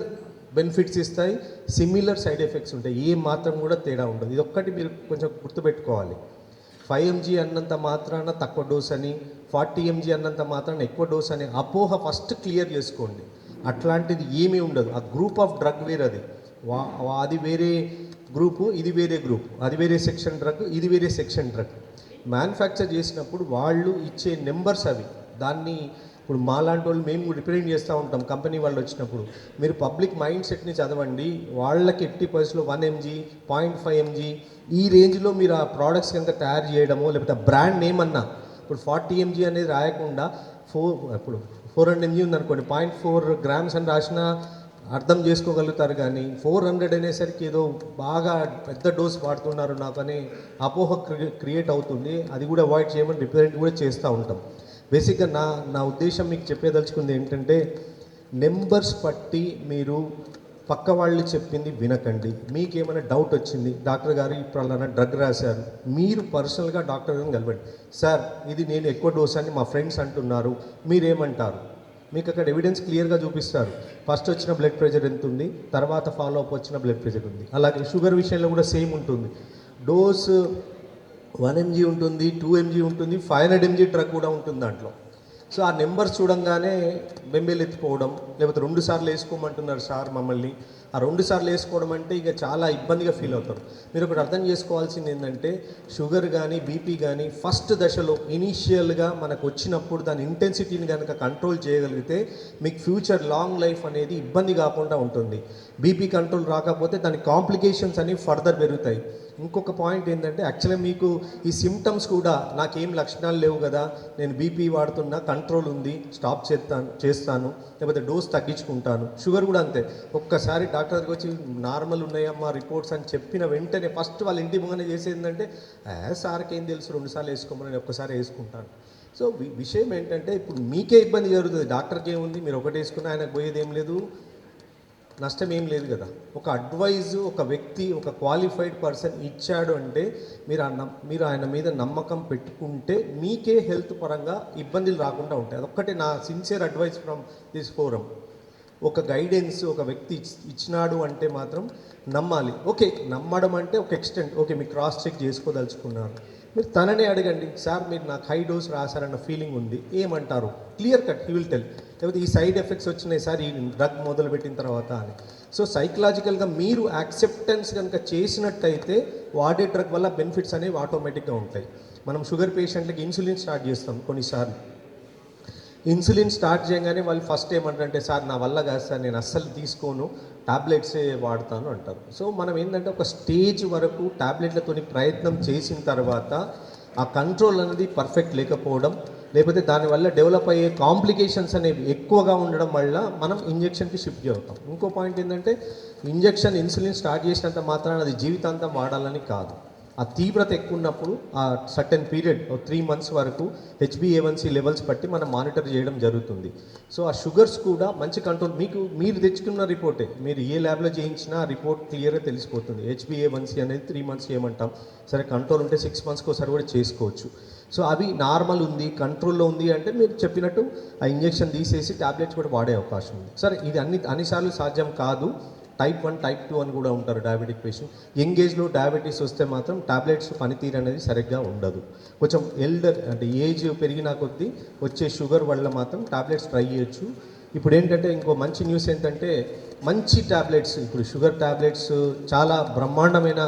బెనిఫిట్స్ ఇస్తాయి, సిమిలర్ సైడ్ ఎఫెక్ట్స్ ఉంటాయి, ఏ మాత్రం కూడా తేడా ఉండదు. ఇది ఒక్కటి మీరు కొంచెం గుర్తుపెట్టుకోవాలి. 5 mg అన్నంత మాత్రాన తక్కువ డోస్ అని, 40 mg అన్నంత మాత్రాన ఎక్కువ డోస్ అని అపోహ ఫస్ట్ క్లియర్ చేసుకోండి. అట్లాంటిది ఏమీ ఉండదు. ఆ గ్రూప్ ఆఫ్ డ్రగ్ వేరేది, అది వేరే గ్రూపు, ఇది వేరే గ్రూప్, అది వేరే సెక్షన్ డ్రగ్, ఇది వేరే సెక్షన్ డ్రగ్. మ్యానుఫ్యాక్చర్ చేసినప్పుడు వాళ్ళు ఇచ్చే నెంబర్స్ అవి, దాన్ని ఇప్పుడు మాలాంటి వాళ్ళు మేము రిప్రజెంట్ చేస్తూ ఉంటాం కంపెనీ వాళ్ళు వచ్చినప్పుడు. మీరు పబ్లిక్ మైండ్ సెట్ని చదవండి. వాళ్ళకి 80% 1 mg 0.5 mg ఈ రేంజ్లో మీరు ఆ ప్రోడక్ట్స్ కనుక తయారు చేయడమో, లేకపోతే బ్రాండ్ నేమ్ అన్నా ఇప్పుడు 40 mg అనేది రాయకుండా ఇప్పుడు 400 mg ఉందనుకోండి, 0.4 grams అని రాసినా అర్థం చేసుకోగలుగుతారు. కానీ 400 అనేసరికి ఏదో బాగా పెద్ద డోస్ వాడుతున్నారు నాకు అని అపోహ క్రియేట్ అవుతుంది. అది కూడా అవాయిడ్ చేయమని రిప్రజెంట్ కూడా చేస్తూ ఉంటాం. బేసిక్గా నా ఉద్దేశం మీకు చెప్పేదలుచుకుంది ఏంటంటే, నెంబర్స్ పట్టి మీరు పక్క వాళ్ళు చెప్పింది వినకండి. మీకేమైనా డౌట్ వచ్చింది, డాక్టర్ గారు ఇప్పుడు అలా డ్రగ్ రాశారు, మీరు పర్సనల్గా డాక్టర్ గారిని కలవండి. సార్ ఇది నేను ఎక్కువ డోస్ అని మా ఫ్రెండ్స్ అంటున్నారు, మీరేమంటారు? మీకు అక్కడ ఎవిడెన్స్ క్లియర్గా చూపిస్తారు. ఫస్ట్ వచ్చిన బ్లడ్ ప్రెషర్ ఎంత ఉంది, తర్వాత ఫాలో అప్ వచ్చిన బ్లడ్ ప్రెషర్ ఉంది. అలాగే షుగర్ విషయంలో కూడా సేమ్ ఉంటుంది. డోస్ 1 mg ఉంటుంది, 2 mg ఉంటుంది, 500 mg డ్రగ్ కూడా ఉంటుంది దాంట్లో. సో ఆ నెంబర్స్ చూడంగానే బెంబేలు ఎత్తిపోవడం, లేకపోతే 2 సార్లు వేసుకోమంటున్నారు సార్ మమ్మల్ని. ఆ 2 సార్లు వేసుకోవడం అంటే ఇక చాలా ఇబ్బందిగా ఫీల్ అవుతారు. మీరు ఒకటి అర్థం చేసుకోవాల్సింది ఏంటంటే, షుగర్ కానీ బీపీ కానీ ఫస్ట్ దశలో ఇనీషియల్గా మనకు వచ్చినప్పుడు దాని ఇంటెన్సిటీని కనుక కంట్రోల్ చేయగలిగితే మీకు ఫ్యూచర్ లాంగ్ లైఫ్ అనేది ఇబ్బంది కాకుండా ఉంటుంది. బీపీ కంట్రోల్ రాకపోతే దాని కాంప్లికేషన్స్ అనేవి ఫర్దర్ పెరుగుతాయి. ఇంకొక పాయింట్ ఏంటంటే, యాక్చువల్గా మీకు ఈ సిమ్టమ్స్ కూడా నాకేం లక్షణాలు లేవు కదా, నేను బీపీ వాడుతున్నా, కంట్రోల్ ఉంది, స్టాప్ చేస్తాను లేకపోతే డోస్ తగ్గించుకుంటాను. షుగర్ కూడా అంతే. ఒక్కసారి డాక్టర్ దగ్గరికి వచ్చి నార్మల్ ఉన్నాయమ్మా రిపోర్ట్స్ అని చెప్పిన వెంటనే ఫస్ట్ వాళ్ళ ఇంటి ముంగనే చేసేది ఏంటంటే, సార్కి ఏం తెలుసు 2 సార్లు వేసుకోమని, ఒక్కసారి వేసుకుంటాను. సో విషయం ఏంటంటే, ఇప్పుడు మీకే ఇబ్బంది జరుగుతుంది, డాక్టర్కి ఏముంది, మీరు ఒకటి వేసుకుని ఆయనకు పోయేది ఏం లేదు, నష్టం ఏం లేదు కదా. ఒక అడ్వైజు ఒక వ్యక్తి, ఒక క్వాలిఫైడ్ పర్సన్ ఇచ్చాడు అంటే మీరు ఆయన మీద నమ్మకం పెట్టుకుంటే మీకే హెల్త్ పరంగా ఇబ్బందులు రాకుండా ఉంటాయి. అదొక్కటే నా sincere advice from this forum. ఒక గైడెన్స్ ఒక వ్యక్తి ఇచ్చినాడు అంటే మాత్రం నమ్మాలి. ఓకే, నమ్మడం అంటే ఒక ఎక్స్టెంట్, ఓకే మీరు క్రాస్ చెక్ చేసుకోదలుచుకున్నారు, మీరు తననే అడగండి, సార్ మీరు నాకు హై డోస్ రాశారన్న ఫీలింగ్ ఉంది, ఏమంటారు? Clear cut he will tell. లేకపోతే ఈ సైడ్ ఎఫెక్ట్స్ వచ్చినాయి సార్ ఈ డ్రగ్ మొదలుపెట్టిన తర్వాత అని. సో సైకలాజికల్గా మీరు యాక్సెప్టెన్స్ కనుక చేసినట్టయితే వాడే డ్రగ్ వల్ల బెనిఫిట్స్ అనేవి ఆటోమేటిక్గా ఉంటాయి. మనం షుగర్ పేషెంట్లకి ఇన్సులిన్ స్టార్ట్ చేస్తాం కొన్నిసార్లు. ఇన్సులిన్ స్టార్ట్ చేయగానే వాళ్ళు ఫస్ట్ ఏమంటారంటే, సార్ నా వల్ల కాదు సార్, నేను అస్సలు తీసుకోను, టాబ్లెట్సే వాడతాను అంటారు. సో మనం ఏంటంటే ఒక స్టేజ్ వరకు టాబ్లెట్లతో ప్రయత్నం చేసిన తర్వాత ఆ కంట్రోల్ అనేది పర్ఫెక్ట్ లేకపోవడం, లేకపోతే దానివల్ల డెవలప్ అయ్యే కాంప్లికేషన్స్ అనేవి ఎక్కువగా ఉండడం వల్ల మనం ఇంజెక్షన్కి షిఫ్ట్ అవుతాం. ఇంకో పాయింట్ ఏంటంటే, ఇంజెక్షన్ ఇన్సులిన్ స్టార్ట్ చేసినంత మాత్రాన అది జీవితాంతం వాడాలని కాదు. ఆ తీవ్రత ఎక్కువ ఉన్నప్పుడు ఆ సర్టెన్ పీరియడ్ 3 months వరకు HbA1c లెవెల్స్ బట్టి మనం మానిటర్ చేయడం జరుగుతుంది. సో ఆ షుగర్స్ కూడా మంచి కంట్రోల్, మీరు తెచ్చుకున్న రిపోర్టే, మీరు ఏ ల్యాబ్లో చేయించినా ఆ రిపోర్ట్ క్లియర్గా తెలిసిపోతుంది. HbA1c అనేది 3 months చేయమంటాం, సరే కంట్రోల్ ఉంటే 6 monthsకి ఒకసారి కూడా చేసుకోవచ్చు. సో అవి నార్మల్ ఉంది, కంట్రోల్లో ఉంది అంటే మీరు చెప్పినట్టు ఆ ఇంజెక్షన్ తీసేసి టాబ్లెట్స్ కూడా వాడే అవకాశం ఉంది. సరే ఇది అన్నిసార్లు సాధ్యం కాదు. టైప్ 1 టైప్ 2 అని కూడా ఉంటారు డయాబెటిక్ పేషెంట్. యంగ్ ఏజ్లో డయాబెటీస్ వస్తే మాత్రం టాబ్లెట్స్ పనితీరు అనేది సరిగ్గా ఉండదు. కొంచెం ఎల్డర్ అంటే ఏజ్ పెరిగిన కొద్దీ వచ్చే షుగర్ వల్ల మాత్రం టాబ్లెట్స్ ట్రై చేయొచ్చు. ఇప్పుడు ఏంటంటే ఇంకో మంచి న్యూస్ ఏంటంటే, మంచి టాబ్లెట్స్, ఇప్పుడు షుగర్ టాబ్లెట్స్ చాలా బ్రహ్మాండమైన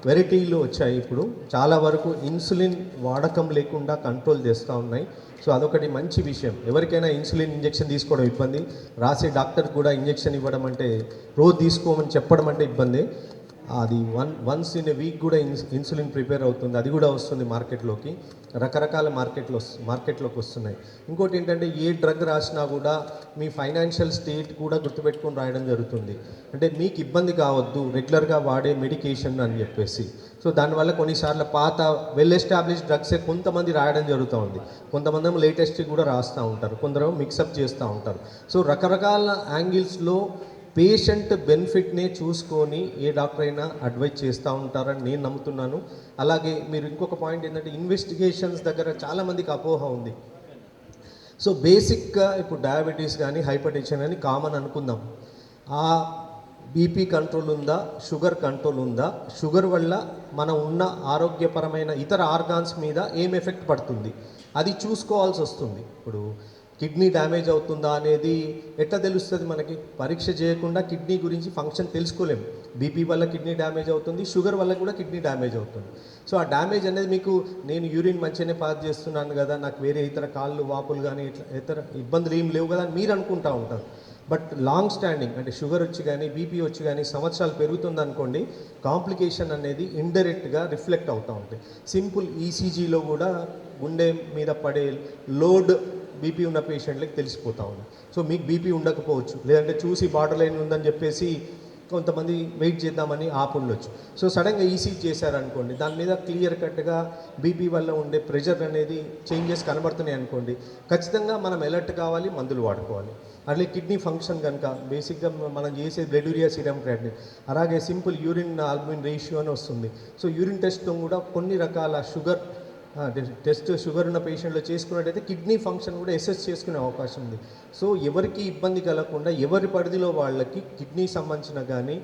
వెరైటీలు వచ్చాయి. ఇప్పుడు చాలా వరకు ఇన్సులిన్ వాడకం లేకుండా కంట్రోల్ చేస్తూ ఉన్నాయి. సో అదొకటి మంచి విషయం. ఎవరికైనా ఇన్సులిన్ ఇంజెక్షన్ తీసుకోవడం ఇబ్బంది, రాసే డాక్టర్ కూడా ఇంజెక్షన్ ఇవ్వడం అంటే, రోజు తీసుకోమని చెప్పడం అంటే ఇబ్బంది. అది వన్స్ ఇన్ ఏ వీక్ కూడా ఇన్సులిన్ ప్రిపేర్ అవుతుంది, అది కూడా వస్తుంది మార్కెట్లోకి. రకరకాల మార్కెట్లోకి వస్తున్నాయి. ఇంకోటి ఏంటంటే, ఏ డ్రగ్ రాసినా కూడా మీ ఫైనాన్షియల్ స్టేట్ కూడా గుర్తుపెట్టుకొని రాయడం జరుగుతుంది. అంటే మీకు ఇబ్బంది కావద్దు రెగ్యులర్గా వాడే మెడికేషన్ అని చెప్పేసి. సో దానివల్ల కొన్నిసార్లు పాత వెల్ ఎస్టాబ్లిష్ డ్రగ్సే కొంతమంది రాయడం జరుగుతూ ఉంది, కొంతమంది లేటెస్ట్ కూడా రాస్తూ ఉంటారు, కొందరు మిక్సప్ చేస్తూ ఉంటారు. సో రకరకాల యాంగిల్స్లో పేషెంట్ బెనిఫిట్నే చూసుకొని ఏ డాక్టర్ అయినా అడ్వైజ్ చేస్తూ ఉంటారని నేను నమ్ముతున్నాను. అలాగే మీరు ఇంకొక పాయింట్ ఏంటంటే, ఇన్వెస్టిగేషన్స్ దగ్గర చాలామందికి అపోహ ఉంది. సో బేసిక్గా ఇప్పుడు డయాబెటీస్ కానీ హైపర్ టెన్షన్ కానీ కామన్ అనుకుందాం. ఆ బీపీ కంట్రోల్ ఉందా, షుగర్ కంట్రోల్ ఉందా, షుగర్ వల్ల మనం ఉన్న ఆరోగ్యపరమైన ఇతర ఆర్గాన్స్ మీద ఏం ఎఫెక్ట్ పడుతుంది అది చూసుకోవాల్సి వస్తుంది. ఇప్పుడు కిడ్నీ డ్యామేజ్ అవుతుందా అనేది ఎట్లా తెలుస్తుంది మనకి? పరీక్ష చేయకుండా కిడ్నీ గురించి ఫంక్షన్ తెలుసుకోలేము. బీపీ వల్ల కిడ్నీ డ్యామేజ్ అవుతుంది, షుగర్ వల్ల కూడా కిడ్నీ డ్యామేజ్ అవుతుంది. సో ఆ డ్యామేజ్ అనేది మీకు, నేను యూరిన్ మంచిగానే పాస్ చేస్తున్నాను కదా, నాకు వేరే ఇతర కాళ్ళు వాపులు కానీ ఇట్లా ఇతర ఇబ్బందులు ఏం లేవు కదా అని మీరు అనుకుంటూ ఉంటారు. బట్ లాంగ్ స్టాండింగ్ అంటే షుగర్ వచ్చి కానీ బీపీ వచ్చి కానీ సంవత్సరాలు పెరుగుతుంది అనుకోండి, కాంప్లికేషన్ అనేది ఇండైరెక్ట్గా రిఫ్లెక్ట్ అవుతూ ఉంటాయి. సింపుల్ ఈసీజీలో కూడా గుండె మీద పడే లోడ్ బీపీ ఉన్న పేషెంట్లకి తెలిసిపోతూ ఉంది. సో మీకు బీపీ ఉండకపోవచ్చు, లేదంటే చూసి బార్డర్ లైన్ ఉందని చెప్పేసి కొంతమంది వెయిట్ చేద్దామని ఆపుండొచ్చు. సో సడన్గా ఈసీజీ చేశారనుకోండి, దాని మీద క్లియర్ కట్గా బీపీ వల్ల ఉండే ప్రెషర్ అనేది చేంజెస్ కనబడుతున్నాయి అనుకోండి, ఖచ్చితంగా మనం అలర్ట్ కావాలి, మందులు వాడుకోవాలి. అట్లే కిడ్నీ ఫంక్షన్ కనుక బేసిక్గా మనం చేసే బ్లడ్ యూరియా సీరం క్రియాటినిన్, అలాగే సింపుల్ యూరిన్ ఆల్బుమిన్ రేషియో అని వస్తుంది. సో యూరిన్ టెస్ట్తో కూడా కొన్ని రకాల షుగర్ షుగర్ ఉన్న పేషెంట్లో చేసుకున్నట్టయితే కిడ్నీ ఫంక్షన్ కూడా అసెస్ చేసుకునే అవకాశం ఉంది. సో ఎవరికి ఇబ్బంది కలగకుండా ఎవరి పరిధిలో వాళ్ళకి కిడ్నీ సంబంధించిన కానీ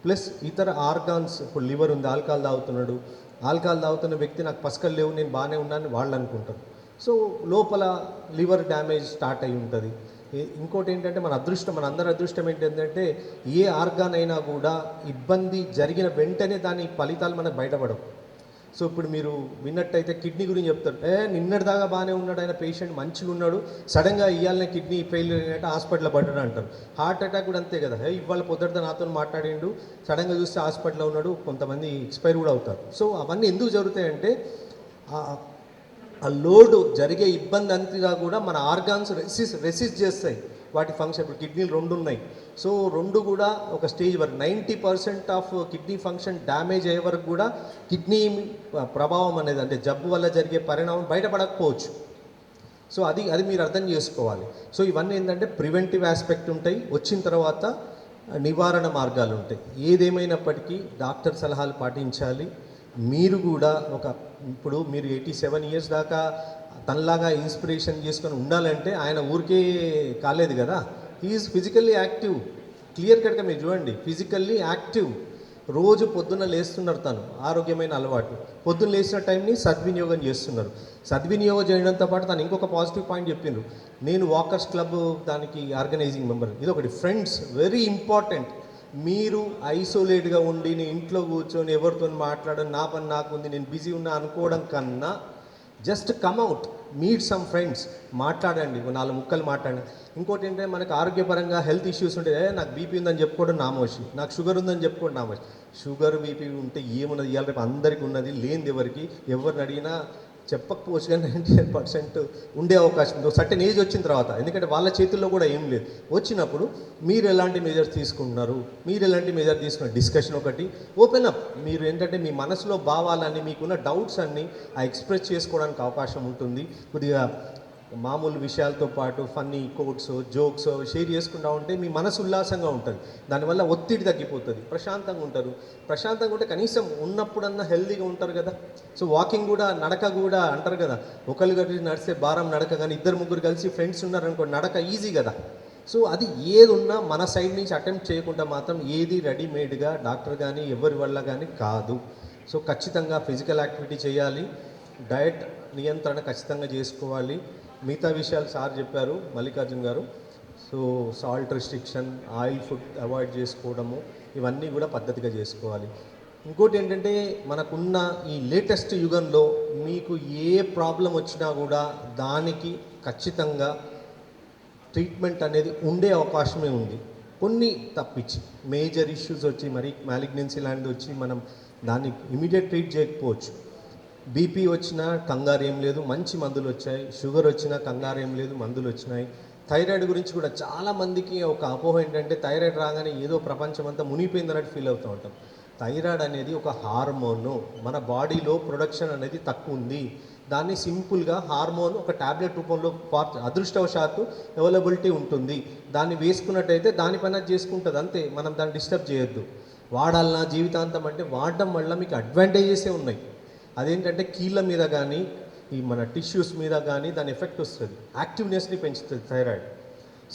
ప్లస్ ఇతర ఆర్గాన్స్, ఇప్పుడు లివర్ ఉంది, ఆల్కహాల్ తాగుతున్న వ్యక్తి నాకు పసకలు లేవు నేను బాగానే ఉన్నాను వాళ్ళు అనుకుంటారు. సో లోపల లివర్ డ్యామేజ్ స్టార్ట్ అయి ఉంటుంది. ఇంకోటి ఏంటంటే మన అందరి అదృష్టం ఏంటంటే ఏ ఆర్గాన్ అయినా కూడా ఇబ్బంది జరిగిన వెంటనే దాని ఫలితాలు మనకు బయటపడవు. సో ఇప్పుడు మీరు విన్నట్టయితే కిడ్నీ గురించి చెప్తారు, నిన్నటిదాకా బాగానే ఉన్నాడు ఆయన పేషెంట్ మంచిగా ఉన్నాడు, సడన్గా ఇవాళనే కిడ్నీ ఫెయిల్యూర్ అయినట్టు హాస్పిటల్లో పడ్డాడు అంటారు. హార్ట్ అటాక్ కూడా అంతే కదా, ఇవాళ పొద్దుట నాతో మాట్లాడిండు, సడన్గా చూస్తే హాస్పిటల్లో ఉన్నాడు, కొంతమంది ఎక్స్పైర్ కూడా అవుతారు. సో అవన్నీ ఎందుకు జరుగుతాయంటే ఆ లోడ్ జరిగే ఇబ్బంది అంతగా కూడా మన ఆర్గాన్స్ రెసిస్ట్ చేస్తాయి వాటి ఫంక్షన్. ఇప్పుడు కిడ్నీలు 2 ఉన్నాయి. సో 2 కూడా ఒక స్టేజ్ వరకు 90% ఆఫ్ కిడ్నీ ఫంక్షన్ డ్యామేజ్ అయ్యే వరకు కూడా కిడ్నీ ప్రభావం అనేది అంటే జబ్బు వల్ల జరిగే పరిణామం బయటపడకపోవచ్చు. సో అది మీరు అర్థం చేసుకోవాలి. సో ఇవన్నీ ఏంటంటే ప్రివెంటివ్ ఆస్పెక్ట్ ఉంటాయి, వచ్చిన తర్వాత నివారణ మార్గాలు ఉంటాయి. ఏదేమైనప్పటికీ డాక్టర్ సలహాలు పాటించాలి. మీరు కూడా ఇప్పుడు మీరు 87 ఇయర్స్ దాకా తనలాగా ఇన్స్పిరేషన్ చేసుకొని ఉండాలంటే ఆయన ఊరికే కాలేదు కదా, హీఈస్ ఫిజికల్లీ యాక్టివ్. క్లియర్ కట్గా మీరు చూడండి, ఫిజికల్లీ యాక్టివ్. రోజు పొద్దున్న లేస్తున్నారు, తను ఆరోగ్యమైన అలవాటు, పొద్దున్న లేచిన టైంని సద్వినియోగం చేస్తున్నారు. సద్వినియోగం చేయడంతో పాటు తను ఇంకొక పాజిటివ్ పాయింట్ చెప్పిండ్రు, నేను వాకర్స్ క్లబ్ దానికి ఆర్గనైజింగ్ మెంబర్. ఇది ఒకటి. Friends very important. మీరు ఐసోలేట్గా ఉండి నేను ఇంట్లో కూర్చొని ఎవరితో మాట్లాడడం, నా పని నాకుంది, నేను బిజీ ఉన్నా అనుకోవడం కన్నా just come out, meet some friends, మాట్లాడండి, 4 ముక్కలు మాట్లాడండి. ఇంకోటి ఏంటంటే మనకు ఆరోగ్యపరంగా హెల్త్ ఇష్యూస్ ఉంటే నాకు బీపీ ఉందని చెప్పుకోవడం నామోషి, నాకు షుగర్ ఉందని చెప్పుకోవడం నామోషి. షుగర్ బీపీ ఉంటే ఏమున్నది, ఇవాళ రేపు అందరికీ ఉన్నది, లేనిది ఎవరిని అడిగినా చెప్పకపోవచ్చు, కానీ 99% ఉండే అవకాశం ఉంది సర్టెన్ ఏజ్ వచ్చిన తర్వాత. ఎందుకంటే వాళ్ళ చేతుల్లో కూడా ఏం లేదు. వచ్చినప్పుడు మీరు ఎలాంటి మెజర్స్ తీసుకుంటున్నారు, డిస్కషన్ ఒకటి, ఓపెన్ అప్. మీరు ఏంటంటే మీ మనసులో భావాలన్నీ, మీకున్న డౌట్స్ అన్నీ ఎక్స్ప్రెస్ చేసుకోవడానికి అవకాశం ఉంటుంది. కొద్దిగా మామూలు విషయాలతో పాటు ఫన్నీ కోట్స్, జోక్స్ షేర్ చేసుకుంటూ ఉంటే మీ మనసు ఉల్లాసంగా ఉంటుంది. దానివల్ల ఒత్తిడి తగ్గిపోతుంది, ప్రశాంతంగా ఉంటారు. ప్రశాంతంగా ఉంటే కనీసం ఉన్నప్పుడన్నా హెల్తీగా ఉంటారు కదా. సో వాకింగ్ కూడా, నడక కూడా అంటారు కదా, ఒకళ్ళు కలిసి నడిస్తే భారం నడక, కానీ 2-3 కలిసి ఫ్రెండ్స్ ఉన్నారనుకో నడక ఈజీ కదా. సో అది ఏది ఉన్నా మన సైడ్ నుంచి అటెంప్ట్ చేయకుండా మాత్రం ఏది రెడీమేడ్గా డాక్టర్ కానీ ఎవరి వల్ల కానీ కాదు. సో ఖచ్చితంగా ఫిజికల్ యాక్టివిటీ చేయాలి, డయట్ నియంత్రణ ఖచ్చితంగా చేసుకోవాలి. మిగతా విషయాలు సార్ చెప్పారు, మల్లికార్జున్ గారు. So salt restriction, oil food avoid చేసుకోవడము, ఇవన్నీ కూడా పద్ధతిగా చేసుకోవాలి. ఇంకోటి ఏంటంటే మనకున్న ఈ లేటెస్ట్ యుగంలో మీకు ఏ ప్రాబ్లం వచ్చినా కూడా దానికి ఖచ్చితంగా ట్రీట్మెంట్ అనేది ఉండే అవకాశమే ఉంది. కొన్ని తప్పించి మేజర్ ఇష్యూస్ వచ్చి మరి మ్యాలిగ్నెన్సీ లాంటిది వచ్చి మనం దాన్ని ఇమీడియట్ ట్రీట్ చేయకపోవచ్చు. బీపీ వచ్చినా కంగారు ఏం లేదు, మంచి మందులు వచ్చాయి. షుగర్ వచ్చినా కంగారు ఏం లేదు, మందులు వచ్చినాయి. థైరాయిడ్ గురించి కూడా చాలామందికి ఒక అపోహ ఏంటంటే థైరాయిడ్ రాగానే ఏదో ప్రపంచం అంతా మునిగిపోయిందన్నట్టు ఫీల్ అవుతూ ఉంటాం. థైరాయిడ్ అనేది ఒక హార్మోను, మన బాడీలో ప్రొడక్షన్ అనేది తక్కువ ఉంది. దాన్ని సింపుల్గా హార్మోన్ ఒక ట్యాబ్లెట్ రూపంలో అదృష్టవశాత్తు అవైలబిలిటీ ఉంటుంది. దాన్ని వేసుకున్నట్టయితే దాని పని చేసుకుంటుంది, అంతే. మనం దాన్ని డిస్టర్బ్ చేయొద్దు. వాడాలన్నా జీవితాంతం అంటే వాడడం వల్ల మీకు అడ్వాంటేజెసే ఉన్నాయి. అదేంటంటే కీళ్ళ మీద కానీ ఈ మన టిష్యూస్ మీద కానీ దాని ఎఫెక్ట్ వస్తుంది, యాక్టివ్నెస్ని పెంచుతుంది థైరాయిడ్.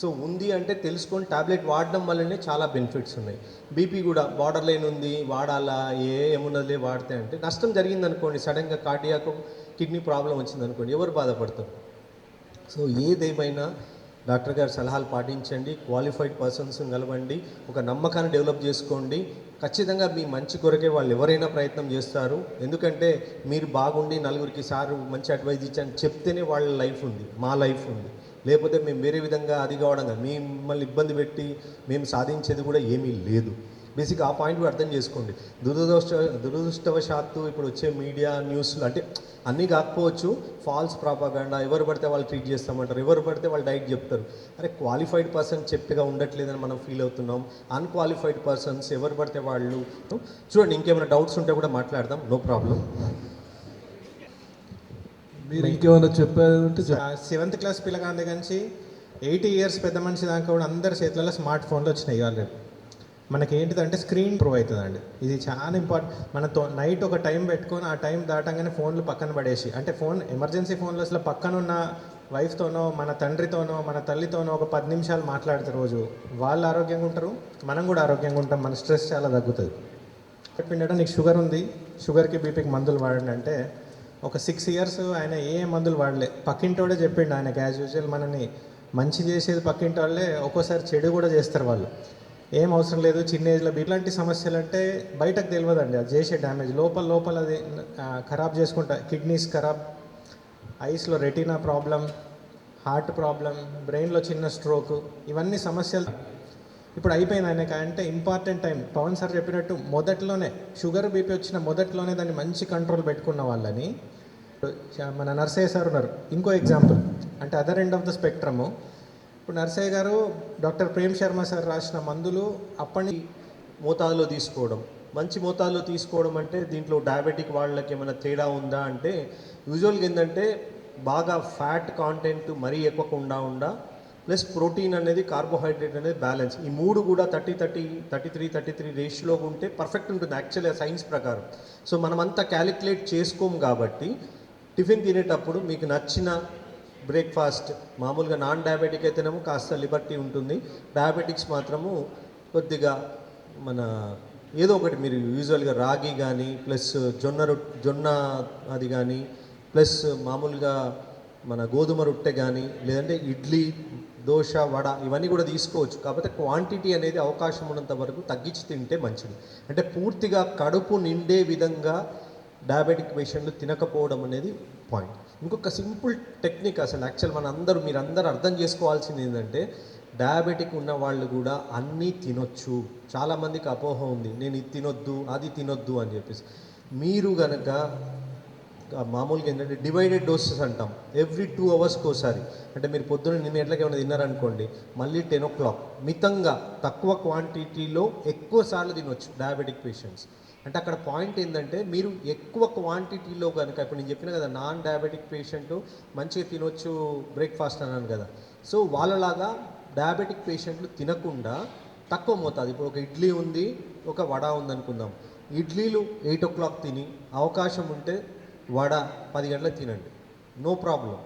సో ఉంది అంటే తెలుసుకొని టాబ్లెట్ వాడడం వల్లనే చాలా బెనిఫిట్స్ ఉన్నాయి. బీపీ కూడా బార్డర్ లైన్ ఉంది, వాడాలా, ఏమున్నదిలే వాడితే అంటే నష్టం జరిగిందనుకోండి, సడన్గా కార్డియాక్ కిడ్నీ ప్రాబ్లం వచ్చిందనుకోండి, ఎవరు బాధపడతారు? సో ఏదేమైనా డాక్టర్ గారి సలహాలు పాటించండి, క్వాలిఫైడ్ పర్సన్స్ని కలవండి, ఒక నమ్మకాన్ని డెవలప్ చేసుకోండి. ఖచ్చితంగా మీ మంచి కొరకే వాళ్ళు ఎవరైనా ప్రయత్నం చేస్తారు. ఎందుకంటే మీరు బాగుండి నలుగురికి సారు మంచి అడ్వైజ్ ఇచ్చాను చెప్తేనే వాళ్ళ లైఫ్ ఉంది, మా లైఫ్ ఉంది. లేకపోతే మేము వేరే విధంగా అది కావడం కాదు, మిమ్మల్ని ఇబ్బంది పెట్టి మేము సాధించేది కూడా ఏమీ లేదు. బేసిక్గా ఆ పాయింట్ కూడా అర్థం చేసుకోండి. దురదృష్టవశాత్తు ఇప్పుడు వచ్చే మీడియా న్యూస్లు అంటే అన్నీ కాకపోవచ్చు, ఫాల్స్ ప్రాపగాండా, ఎవరు పడితే వాళ్ళు ట్రీట్ చేస్తామంటారు, ఎవరు పడితే వాళ్ళు డైట్ చెప్తారు. అరే క్వాలిఫైడ్ పర్సన్ చెప్పగా ఉండట్లేదని మనం ఫీల్ అవుతున్నాం. అన్క్వాలిఫైడ్ పర్సన్స్ ఎవరు పడితే వాళ్ళు చూడండి. ఇంకేమైనా డౌట్స్ ఉంటే కూడా మాట్లాడదాం, నో ప్రాబ్లం. మీరు ఇంకేమైనా చెప్పారంటే 7th క్లాస్ పిల్లగాని దగ్గర నుంచి 80 years పెద్ద మనిషి దాకా కూడా అందరి చేతులలో స్మార్ట్ ఫోన్లు వచ్చినాయి ఆల్రెడీ. మనకి ఏంటిదంటే స్క్రీన్ ప్రూవ్ అవుతుందండి. ఇది చాలా ఇంపార్టెంట్. మనతో నైట్ ఒక టైం పెట్టుకొని ఆ టైం దాటంగానే ఫోన్లు పక్కన పడేసి, అంటే ఫోన్ ఎమర్జెన్సీ ఫోన్లో అసలు పక్కన ఉన్న వైఫ్తోనో మన తండ్రితోనో మన తల్లితోనో ఒక 10 నిమిషాలు మాట్లాడితే రోజు వాళ్ళు ఆరోగ్యంగా ఉంటారు, మనం కూడా ఆరోగ్యంగా ఉంటాం, మన స్ట్రెస్ చాలా తగ్గుతుంది. చెప్పిండట నీకు షుగర్ ఉంది, షుగర్కి బీపీకి మందులు వాడండి అంటే ఒక 6 years ఆయన ఏ మందులు వాడలే. పక్కింటోడే చెప్పిండు ఆయనకి. యాజ్ యూజువల్ మనని మంచి చేసేది పక్కింటి వాళ్ళే, ఒక్కోసారి చెడు కూడా చేస్తారు వాళ్ళు. ఏం అవసరం లేదు చిన్న ఏజ్లో ఇట్లాంటి సమస్యలు అంటే బయటకు తెలియదండి, అది చేసే డ్యామేజ్ లోపల అది ఖరాబ్ చేసుకుంటా. కిడ్నీస్ ఖరాబ్, ఐస్లో రెటీనా ప్రాబ్లం, హార్ట్ ప్రాబ్లం, బ్రెయిన్లో చిన్న స్ట్రోక్, ఇవన్నీ సమస్యలు ఇప్పుడు అయిపోయింది ఆయనకి. అంటే ఇంపార్టెంట్ టైం పవన్ సార్ చెప్పినట్టు మొదట్లోనే షుగర్ బీపీ వచ్చిన మొదట్లోనే దాన్ని మంచి కంట్రోల్ పెట్టుకున్న వాళ్ళని మన నర్సయ్య సార్ ఉన్నారు. ఇంకో ఎగ్జాంపుల్ అంటే other end of the spectrum. ఇప్పుడు నర్సయ్య గారు డాక్టర్ ప్రేమ్ శర్మ సార్ రాసిన మందులు అప్పటి మోతాదులో తీసుకోవడం, మంచి మోతాదులో తీసుకోవడం అంటే దీంట్లో డయాబెటిక్ వాళ్ళకి ఏమైనా తేడా ఉందా అంటే యూజువల్గా ఏంటంటే బాగా ఫ్యాట్ కాంటెంట్ మరీ ఎక్కువకుండా ఉండా ప్లస్ ప్రోటీన్ అనేది కార్బోహైడ్రేట్ అనేది బ్యాలెన్స్, ఈ మూడు కూడా 33 రేషియోలో ఉంటే పర్ఫెక్ట్ ఉంటుంది యాక్చువల్గా సైన్స్ ప్రకారం. సో మనమంతా క్యాలిక్యులేట్ చేసుకోము కాబట్టి టిఫిన్ తినేటప్పుడు మీకు నచ్చిన బ్రేక్ఫాస్ట్, మామూలుగా నాన్ డయాబెటిక్ అయితేనేమో కాస్త లిబర్టీ ఉంటుంది, డయాబెటిక్స్ మాత్రము కొద్దిగా మన ఏదో ఒకటి మీరు యూజువల్గా రాగి కానీ ప్లస్ జొన్న అది కానీ ప్లస్ మామూలుగా మన గోధుమ రొట్టె కానీ లేదంటే ఇడ్లీ దోశ వడ ఇవన్నీ కూడా తీసుకోవచ్చు. కాకపోతే క్వాంటిటీ అనేది అవకాశం ఉన్నంత వరకు తగ్గించి తింటే మంచిది. అంటే పూర్తిగా కడుపు నిండే విధంగా డయాబెటిక్ పేషెంట్లు తినకపోవడం అనేది పాయింట్. ఇంకొక సింపుల్ టెక్నిక్ అసలు యాక్చువల్ మీరందరూ అర్థం చేసుకోవాల్సింది ఏంటంటే డయాబెటిక్ ఉన్న వాళ్ళు కూడా అన్నీ తినొచ్చు. చాలామందికి అపోహ ఉంది, నేను ఇది తినొద్దు అది తినొద్దు అని చెప్పేసి. మీరు కనుక మామూలుగా ఏంటంటే డివైడెడ్ డోసెస్ అంటాం, ఎవ్రీ 2 hours ఒకసారి. అంటే మీరు పొద్దున్న 8 గంటలకు ఏమైనా తిన్నారనుకోండి, మళ్ళీ 10 o'clock మితంగా తక్కువ క్వాంటిటీలో ఎక్కువ సార్లు తినొచ్చు డయాబెటిక్ పేషెంట్స్. అంటే అక్కడ పాయింట్ ఏంటంటే మీరు ఎక్కువ క్వాంటిటీలో కనుక, ఇప్పుడు నేను చెప్పిన కదా నాన్ డయాబెటిక్ పేషెంట్ మంచిగా తినొచ్చు బ్రేక్ఫాస్ట్ అన్నాను కదా, సో వాళ్ళలాగా డయాబెటిక్ పేషెంట్లు తినకుండా తక్కువ మోతాదు. ఇప్పుడు ఒక ఇడ్లీ ఉంది, ఒక వడ ఉందనుకుందాం, ఇడ్లీలు 8 o'clock తిని అవకాశం ఉంటే వడ 10 గంటలకు తినండి, నో ప్రాబ్లం.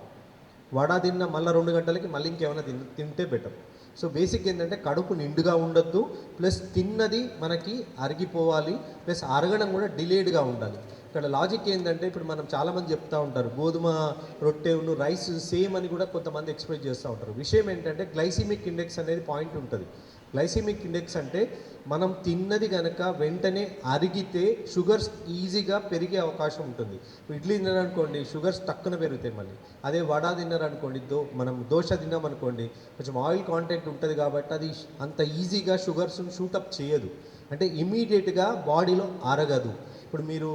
వడ తిన్న మళ్ళీ 2 గంటలకి మళ్ళీ ఇంకేమైనా తింటే బెటర్. సో బేసిక్ ఏంటంటే కడుపు నిండుగా ఉండొద్దు, ప్లస్ తిన్నది మనకి అరిగిపోవాలి, ప్లస్ అరగడం కూడా డిలేడ్గా ఉండాలి. ఇక్కడ లాజిక్ ఏంటంటే ఇప్పుడు మనం చాలామంది చెప్తూ ఉంటారు గోధుమ రొట్టె రైస్ సేమ్ అని కూడా కొంతమంది ఎక్స్ప్రెస్ చేస్తూ ఉంటారు. విషయం ఏంటంటే గ్లైసిమిక్ ఇండెక్స్ అనేది పాయింట్ ఉంటుంది. గ్లైసిమిక్ ఇండెక్స్ అంటే మనం తిన్నది కనుక వెంటనే అరిగితే షుగర్స్ ఈజీగా పెరిగే అవకాశం ఉంటుంది. ఇడ్లీ తిన్నారనుకోండి షుగర్స్ టక్కున పెరుగుతాయి. మళ్ళీ అదే వడ తిన్నారనుకోండి, మనం దోశ తిన్నామనుకోండి కొంచెం ఆయిల్ కాంటెంట్ ఉంటుంది కాబట్టి అది అంత ఈజీగా షుగర్స్ షూటప్ చేయదు, అంటే ఇమీడియట్గా బాడీలో అరగదు. ఇప్పుడు మీరు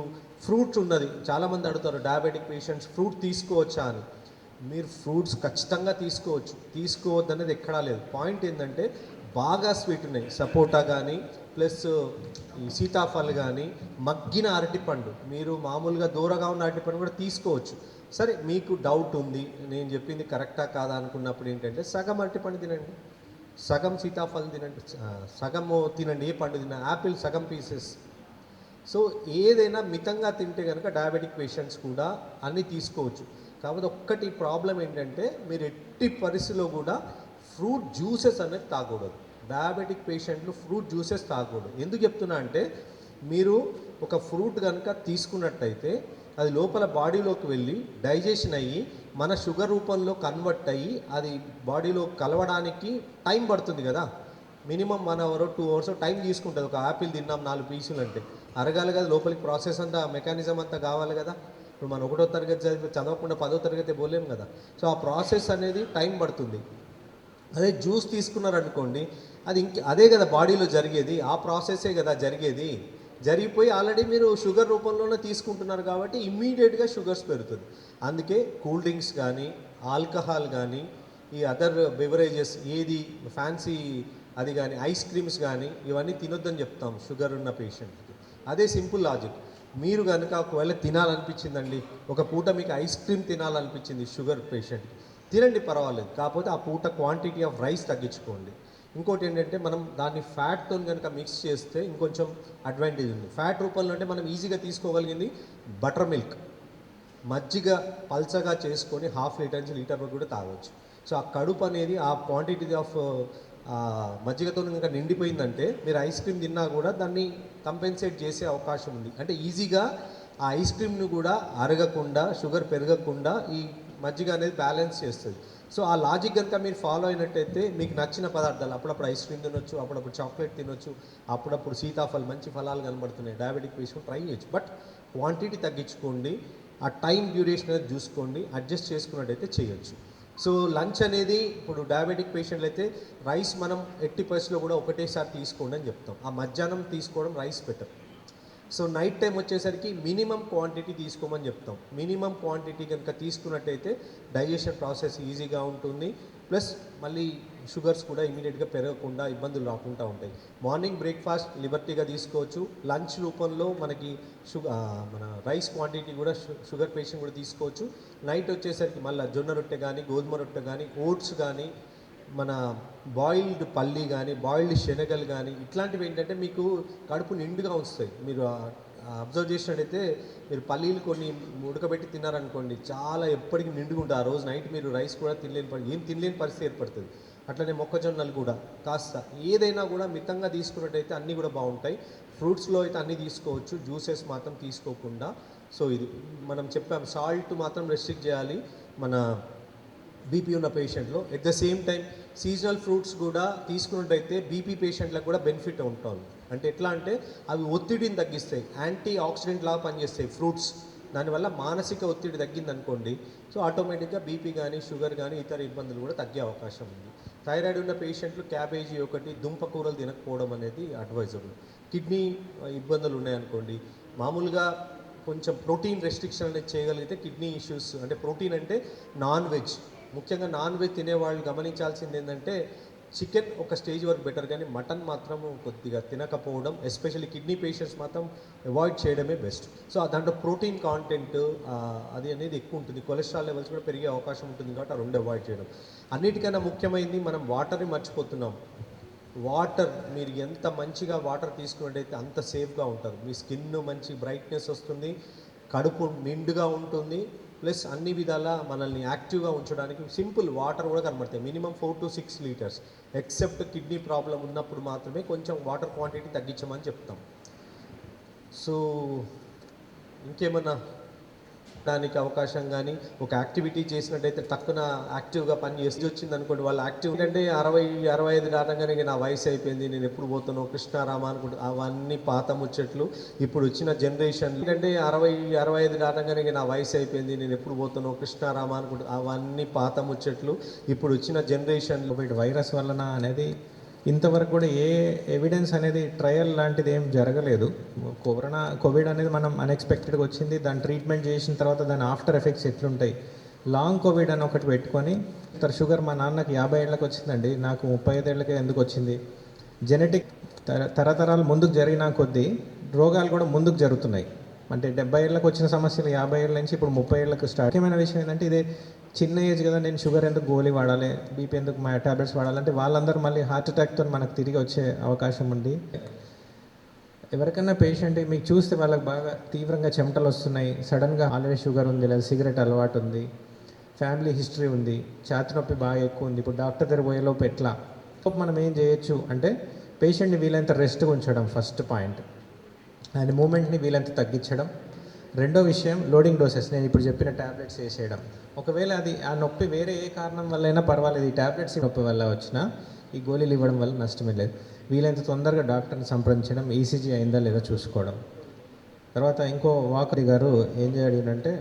ఫ్రూట్స్ ఉన్నది, చాలామంది అడుగుతారు డయాబెటిక్ పేషెంట్స్ ఫ్రూట్ తీసుకోవచ్చా అని. మీరు ఫ్రూట్స్ ఖచ్చితంగా తీసుకోవచ్చు, తీసుకోవద్దు అనేది ఎక్కడా లేదు. పాయింట్ ఏంటంటే బాగా స్వీట్ ఉన్నాయి, సపోటా కానీ ప్లస్ ఈ సీతాఫల్ కానీ, మగ్గిన అరటిపండు, మీరు మామూలుగా దూరగా ఉన్న అరటిపండు కూడా తీసుకోవచ్చు. సరే మీకు డౌట్ ఉంది నేను చెప్పింది కరెక్టా కాదా అనుకున్నప్పుడు ఏంటంటే సగం అరటిపండు తినండి, సగం సీతాఫలం తినండి, సగము తినండి, ఏ పండు తిన్నా, యాపిల్ సగం పీసెస్. సో ఏదైనా మితంగా తింటే కనుక డయాబెటిక్ పేషెంట్స్ కూడా అన్నీ తీసుకోవచ్చు. కాకపోతే ఒక్కటి ప్రాబ్లం ఏంటంటే మీరు ఎట్టి పరిస్థితిలో కూడా ఫ్రూట్ జ్యూసెస్ అనేది తాగకూడదు. డయాబెటిక్ పేషెంట్లు ఫ్రూట్ జ్యూసెస్ తాగకూడదు. ఎందుకు చెప్తున్నా అంటే మీరు ఒక ఫ్రూట్ కనుక తీసుకున్నట్టయితే అది లోపల బాడీలోకి వెళ్ళి డైజెషన్ అయ్యి మన షుగర్ రూపంలో కన్వర్ట్ అయ్యి అది బాడీలో కలవడానికి టైం పడుతుంది కదా. మినిమం 1 అవర్ 2 అవర్స్ టైం తీసుకుంటుంది. ఒక యాపిల్ తిన్నాం 4 పీసులు అంటే అరగాలి కదా, లోపలికి ప్రాసెస్ అంతా మెకానిజం అంతా కావాలి కదా. ఇప్పుడు మనం 1వ తరగతి చదవకుండా 10వ తరగతి పోలేం కదా. సో ఆ ప్రాసెస్ అనేది టైం పడుతుంది. అదే జ్యూస్ తీసుకున్నారనుకోండి, అది అదే కదా బాడీలో జరిగేది, ఆ ప్రాసెసే కదా జరిగేది. జరిగిపోయి ఆల్రెడీ మీరు షుగర్ రూపంలోనే తీసుకుంటున్నారు కాబట్టి ఇమ్మీడియట్గా షుగర్స్ పెరుగుతుంది. అందుకే కూల్ డ్రింక్స్ కానీ ఆల్కహాల్ కానీ ఈ అదర్ బెవరేజెస్ ఏది ఫ్యాన్సీ అది కానీ ఐస్ క్రీమ్స్ కానీ ఇవన్నీ తినొద్దని చెప్తాం షుగర్ ఉన్న పేషెంట్కి. అదే సింపుల్ లాజిక్. మీరు కనుక ఒకవేళ తినాలనిపించిందండి, ఒక పూట మీకు ఐస్ క్రీమ్ తినాలనిపించింది షుగర్ పేషెంట్కి, తినండి పర్వాలేదు. కాకపోతే ఆ పూట క్వాంటిటీ ఆఫ్ రైస్ తగ్గించుకోండి. ఇంకోటి ఏంటంటే మనం దాన్ని ఫ్యాట్తో కనుక మిక్స్ చేస్తే ఇంకొంచెం అడ్వాంటేజ్ ఉంది. ఫ్యాట్ రూపంలో అంటే మనం ఈజీగా తీసుకోగలిగింది బటర్ మిల్క్, మజ్జిగ పల్చగా చేసుకొని 1/2 లీటర్ నుంచి లీటర్ వరకు కూడా తాగవచ్చు. సో ఆ కడుపు అనేది ఆ క్వాంటిటీ ఆఫ్ మజ్జిగతో కనుక నిండిపోయిందంటే మీరు ఐస్ క్రీమ్ తిన్నా కూడా దాన్ని కంపెన్సేట్ చేసే అవకాశం ఉంది. అంటే ఈజీగా ఆ ఐస్ క్రీమ్ను కూడా అరగకుండా షుగర్ పెరగకుండా ఈ మజ్జిగ అనేది బ్యాలెన్స్ చేస్తుంది. సో ఆ లాజిక్ కనుక మీరు ఫాలో అయినట్టయితే మీకు నచ్చిన పదార్థాలు అప్పుడప్పుడు ఐస్ క్రీమ్ తినొచ్చు, అప్పుడప్పుడు చాక్లెట్ తినొచ్చు, అప్పుడప్పుడు సీతాఫలం మంచి ఫలాలు కనబడుతున్నాయి, డయాబెటిక్ పేషెంట్ ట్రై చేయొచ్చు. బట్ క్వాంటిటీ తగ్గించుకోండి, ఆ టైం డ్యూరేషన్ అనేది చూసుకోండి, అడ్జస్ట్ చేసుకున్నట్టయితే చేయొచ్చు. సో లంచ్ అనేది ఇప్పుడు డయాబెటిక్ పేషెంట్లు అయితే రైస్ మనం ఎట్టి పరిస్థితిలో కూడా ఒకటేసారి తీసుకోండి అని చెప్తాం. ఆ మధ్యాహ్నం తీసుకోవడం rice better. So night time వచ్చేసరికి మినిమం క్వాంటిటీ తీసుకోమని చెప్తాం. మినిమం క్వాంటిటీ కనుక తీసుకున్నట్టయితే డైజెషన్ ప్రాసెస్ ఈజీగా ఉంటుంది, ప్లస్ మళ్ళీ షుగర్స్ కూడా ఇమీడియట్గా పెరగకుండా ఇబ్బందులు రాకుండా ఉంటాయి. మార్నింగ్ బ్రేక్ఫాస్ట్ లిబర్టీగా తీసుకోవచ్చు. లంచ్ రూపంలో మనకి మన రైస్ క్వాంటిటీ కూడా షుగర్ పేషెంట్ కూడా తీసుకోవచ్చు. నైట్ వచ్చేసరికి మళ్ళీ జొన్న రొట్టె కానీ గోధుమ రొట్టె కానీ ఓట్స్ కానీ మన బాయిల్డ్ పల్లి కానీ బాయిల్డ్ శనగలు కానీ ఇట్లాంటివి ఏంటంటే మీకు కడుపు నిండుగా ఉంచుతాయి. మీరు అబ్జర్వ్ చేసినట్టయితే మీరు పల్లీలు కొన్ని ఉడకబెట్టి తిన్నారనుకోండి, చాలా ఎప్పటికీ నిండుగా ఉంటుంది. ఆ రోజు నైట్ మీరు రైస్ కూడా తినలేని పరిస్థితి ఏర్పడుతుంది. అట్లనే మొక్కజొన్నలు కూడా కాస్త ఏదైనా కూడా మితంగా తీసుకున్నట్టయితే అన్నీ కూడా బాగుంటాయి. ఫ్రూట్స్లో అయితే అన్నీ తీసుకోవచ్చు, జ్యూసెస్ మాత్రం తీసుకోకుండా. సో ఇది మనం చెప్పాం, సాల్ట్ మాత్రం రెస్ట్రిక్ట్ చేయాలి మన బీపీ ఉన్న పేషెంట్లో. At the same time seasonal fruits కూడా తీసుకున్నట్టయితే బీపీ పేషెంట్లకు కూడా బెనిఫిట్ ఉంటుంది. అంటే ఎట్లా అంటే అవి ఒత్తిడిని తగ్గిస్తాయి, యాంటీ ఆక్సిడెంట్ లాగా పనిచేస్తాయి ఫ్రూట్స్. దానివల్ల మానసిక ఒత్తిడి తగ్గిందనుకోండి, సో ఆటోమేటిక్గా బీపీ కానీ షుగర్ కానీ ఇతర ఇబ్బందులు కూడా తగ్గే అవకాశం ఉంది. థైరాయిడ్ ఉన్న పేషెంట్లు క్యాబేజీ ఒకటి దుంప కూరలు తినకపోవడం అనేది అడ్వైజబుల్. కిడ్నీ ఇబ్బందులు ఉన్నాయనుకోండి, మామూలుగా కొంచెం ప్రోటీన్ రెస్ట్రిక్షన్ అనేది చేయగలిగితే కిడ్నీ ఇష్యూస్, అంటే ప్రోటీన్ అంటే నాన్ వెజ్, ముఖ్యంగా నాన్ వెజ్ తినేవాళ్ళు గమనించాల్సింది ఏంటంటే చికెన్ ఒక స్టేజ్ వరకు బెటర్, కానీ మటన్ మాత్రం కొద్దిగా తినకపోవడం, ఎస్పెషల్లీ కిడ్నీ పేషెంట్స్ మాత్రం అవాయిడ్ చేయడమే బెస్ట్. సో దాంట్లో ప్రోటీన్ కాంటెంట్ అది అనేది ఎక్కువ ఉంటుంది, కొలెస్ట్రాల్ లెవెల్స్ కూడా పెరిగే అవకాశం ఉంటుంది. కాబట్టి ఆ రెండు అవాయిడ్ చేయడం. అన్నిటికన్నా ముఖ్యమైనది మనం వాటర్ని మర్చిపోతున్నాం. వాటర్, మీరు ఎంత మంచిగా వాటర్ తీసుకున్నట్టయితే అంత సేఫ్గా ఉంటారు. మీ స్కిన్ మంచి బ్రైట్నెస్ వస్తుంది, కడుపు నిండుగా ఉంటుంది, ప్లస్ అన్ని విధాలా మనల్ని యాక్టివ్గా ఉంచడానికి సింపుల్ వాటర్ కూడా కనబడతాయి. Minimum 4 to 6 litres. Except kidney problem ఉన్నప్పుడు మాత్రమే కొంచెం వాటర్ క్వాంటిటీ తగ్గించమని చెప్తాం. సో ఇంకేమన్నా దానికి అవకాశం కానీ ఒక యాక్టివిటీ చేసినట్టయితే తక్కువ యాక్టివ్గా పని చేసి వచ్చింది అనుకోండి, వాళ్ళు యాక్టివ్ అంటే 60-65 దాటంగానే నా వయసు అయిపోయింది, నేను ఎప్పుడు పోతానో కృష్ణారామ అనుకుంటా, అవన్నీ పాత ముచ్చట్లు. ఇప్పుడు వచ్చిన జనరేషన్ అంటే 60-65 దాటంగానే నా వయసు అయిపోయింది, నేను ఎప్పుడు పోతానో కృష్ణారామ అనుకుంటా, అవన్నీ పాత ముచ్చట్లు. ఇప్పుడు వచ్చిన జనరేషన్ కోవిడ్ వైరస్ వలన అనేది ఇంతవరకు కూడా ఏ ఎవిడెన్స్ అనేది ట్రయల్ లాంటిది ఏం జరగలేదు. కోవిడ్ అనేది మనం అన్ఎక్స్పెక్టెడ్గా వచ్చింది, దాని ట్రీట్మెంట్ చేసిన తర్వాత దాని ఆఫ్టర్ ఎఫెక్ట్స్ ఎట్లుంటాయి. లాంగ్ కోవిడ్ అని ఒకటి పెట్టుకొని షుగర్ మా నాన్నకి 50 ఏళ్ళకి వచ్చిందండి, నాకు 35 ఏళ్ళకే ఎందుకు వచ్చింది. జెనెటిక్ తరతరాలు ముందుకు జరిగిన కొద్దీ రోగాలు కూడా ముందుకు జరుగుతున్నాయి. అంటే 70 ఏళ్ళకి వచ్చిన సమస్యలు 50 ఏళ్ళ నుంచి ఇప్పుడు 30 ఏళ్ళకి స్టార్ట్. ముఖ్యమైన విషయం ఏంటంటే ఇదే చిన్న ఏజ్ కదా, నేను షుగర్ ఎందుకు గోళీ వాడాలి, బీపీ ఎందుకు మా ట్యాబ్లెట్స్ వాడాలంటే వాళ్ళందరూ మళ్ళీ హార్ట్ అటాక్తో మనకు తిరిగి వచ్చే అవకాశం ఉంది. ఎవరికైనా పేషెంట్ మీకు చూస్తే వాళ్ళకి బాగా తీవ్రంగా చెమటలు వస్తున్నాయి, సడన్గా ఆల్రెడీ షుగర్ ఉంది, లేదా సిగరెట్ అలవాటు ఉంది, ఫ్యామిలీ హిస్టరీ ఉంది, ఛాతీ నొప్పి బాగా ఎక్కువ ఉంది, ఇప్పుడు డాక్టర్ దగ్గర పోయేలోపు ఎట్లా, మనం ఏం చేయొచ్చు అంటే పేషెంట్ని వీలైనంత రెస్ట్గా ఉంచడం ఫస్ట్ పాయింట్, అండ్ మూమెంట్ని వీలైనంత తగ్గించడం. రెండో విషయం లోడింగ్ డోసెస్, నేను ఇప్పుడు చెప్పిన ట్యాబ్లెట్స్ వేసేయడం. ఒకవేళ అది ఆ నొప్పి వేరే ఏ కారణం వల్ల అయినా పర్వాలేదు, ఈ ట్యాబ్లెట్స్ నొప్పి వల్ల వచ్చినా ఈ గోళీలు ఇవ్వడం వల్ల నష్టమే లేదు. వీలైనంత తొందరగా డాక్టర్ని సంప్రదించడం, ఈసీజీ అయిందా లేదా చూసుకోవడం. తర్వాత ఇంకో వాకర్ గారు ఏం చేయడంటే,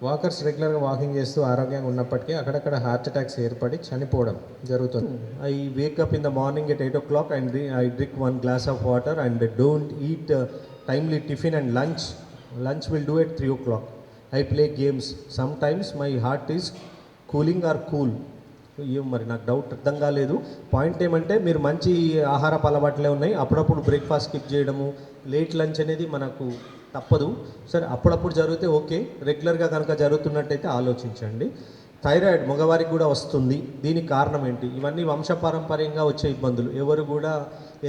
వాకర్స్ రెగ్యులర్గా వాకింగ్ చేస్తూ ఆరోగ్యంగా ఉన్నప్పటికీ అక్కడక్కడ హార్ట్ అటాక్స్ ఏర్పడి చనిపోవడం జరుగుతుంది. I wake up in the morning at 8 o'clock and I drink 1 glass of water and don't eat timely tiffin and lunch. Lunch will do at 3 o'clock. I play games. Sometimes my heart is cooling or cool. ఏం మరి నాకు doubt అర్థం కాలేదు. Point ఏమంటే మీరు మంచి ఆహారపు అలవాట్లే ఉన్నాయి, అప్పుడప్పుడు బ్రేక్ఫాస్ట్ స్కిప్ చేయడము, లేట్ లంచ్ అనేది మనకు తప్పదు. సరే అప్పుడప్పుడు జరిగితే ఓకే, రెగ్యులర్గా కనుక జరుగుతున్నట్టయితే ఆలోచించండి. థైరాయిడ్ మగవారికి కూడా వస్తుంది, దీనికి కారణం ఏంటి? ఇవన్నీ వంశపారంపర్యంగా వచ్చే ఇబ్బందులు, ఎవరు కూడా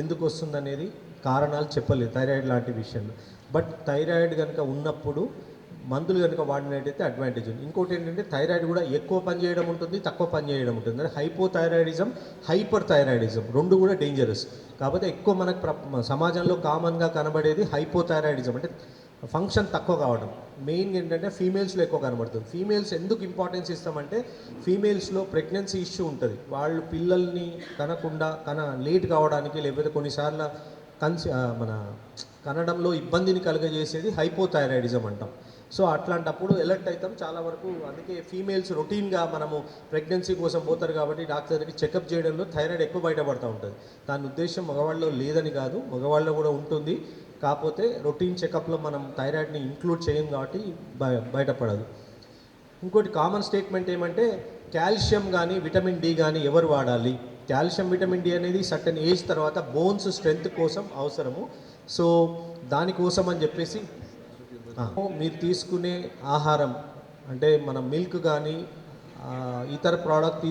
ఎందుకు వస్తుందనేది కారణాలు చెప్పలేదు థైరాయిడ్ లాంటి విషయంలో. బట్ థైరాయిడ్ కనుక ఉన్నప్పుడు మందులు కనుక వాడినట్టయితే అడ్వాంటేజ్ ఉంది. ఇంకోటి ఏంటంటే థైరాయిడ్ కూడా ఎక్కువ పని చేయడం ఉంటుంది, తక్కువ పని చేయడం ఉంటుంది. అంటే హైపోథైరాయిడిజం, హైపర్ థైరాయిడిజం రెండు కూడా డేంజరస్. కాకపోతే ఎక్కువ మనకు సమాజంలో కామన్గా కనబడేది హైపోథైరాయిడిజం, అంటే ఫంక్షన్ తక్కువ కావడం. మెయిన్ ఏంటంటే ఫీమేల్స్లో ఎక్కువ కనబడుతుంది. ఫీమేల్స్ ఎందుకు ఇంపార్టెన్స్ ఇస్తామంటే, ఫీమేల్స్లో ప్రెగ్నెన్సీ ఇష్యూ ఉంటుంది, వాళ్ళు పిల్లల్ని కనకుండా లేట్ కావడానికి, లేకపోతే కొన్నిసార్లు మన కనడంలో ఇబ్బందిని కలుగజేసేది హైపోథైరాయిడిజం అంటాం. సో అట్లాంటప్పుడు ఎలర్ట్ అవుతాం చాలా వరకు. అందుకే ఫీమేల్స్ రొటీన్గా మనము ప్రెగ్నెన్సీ కోసం పోతారు కాబట్టి డాక్టర్ దగ్గరికి చెకప్ చేయడంలో థైరాయిడ్ ఎక్కువ బయటపడుతూ ఉంటుంది. దాని ఉద్దేశం మగవాళ్ళలో లేదని కాదు, మగవాళ్ళలో కూడా ఉంటుంది. కాకపోతే రొటీన్ చెకప్లో మనం థైరాయిడ్ని ఇంక్లూడ్ చేయం కాబట్టి బయటపడదు. ఇంకోటి కామన్ స్టేట్మెంట్ ఏమంటే, కాల్షియం కానీ విటమిన్ డి కానీ ఎవరు వాడాలి? కాల్షియం విటమిన్ డి అనేది సర్టెన్ ఏజ్ తర్వాత బోన్స్ స్ట్రెంగ్త్ కోసం అవసరము. సో దానికోసం అని చెప్పేసి మీరు తీసుకునే ఆహారం అంటే మన మిల్క్ కానీ ఇతర ప్రోడక్ట్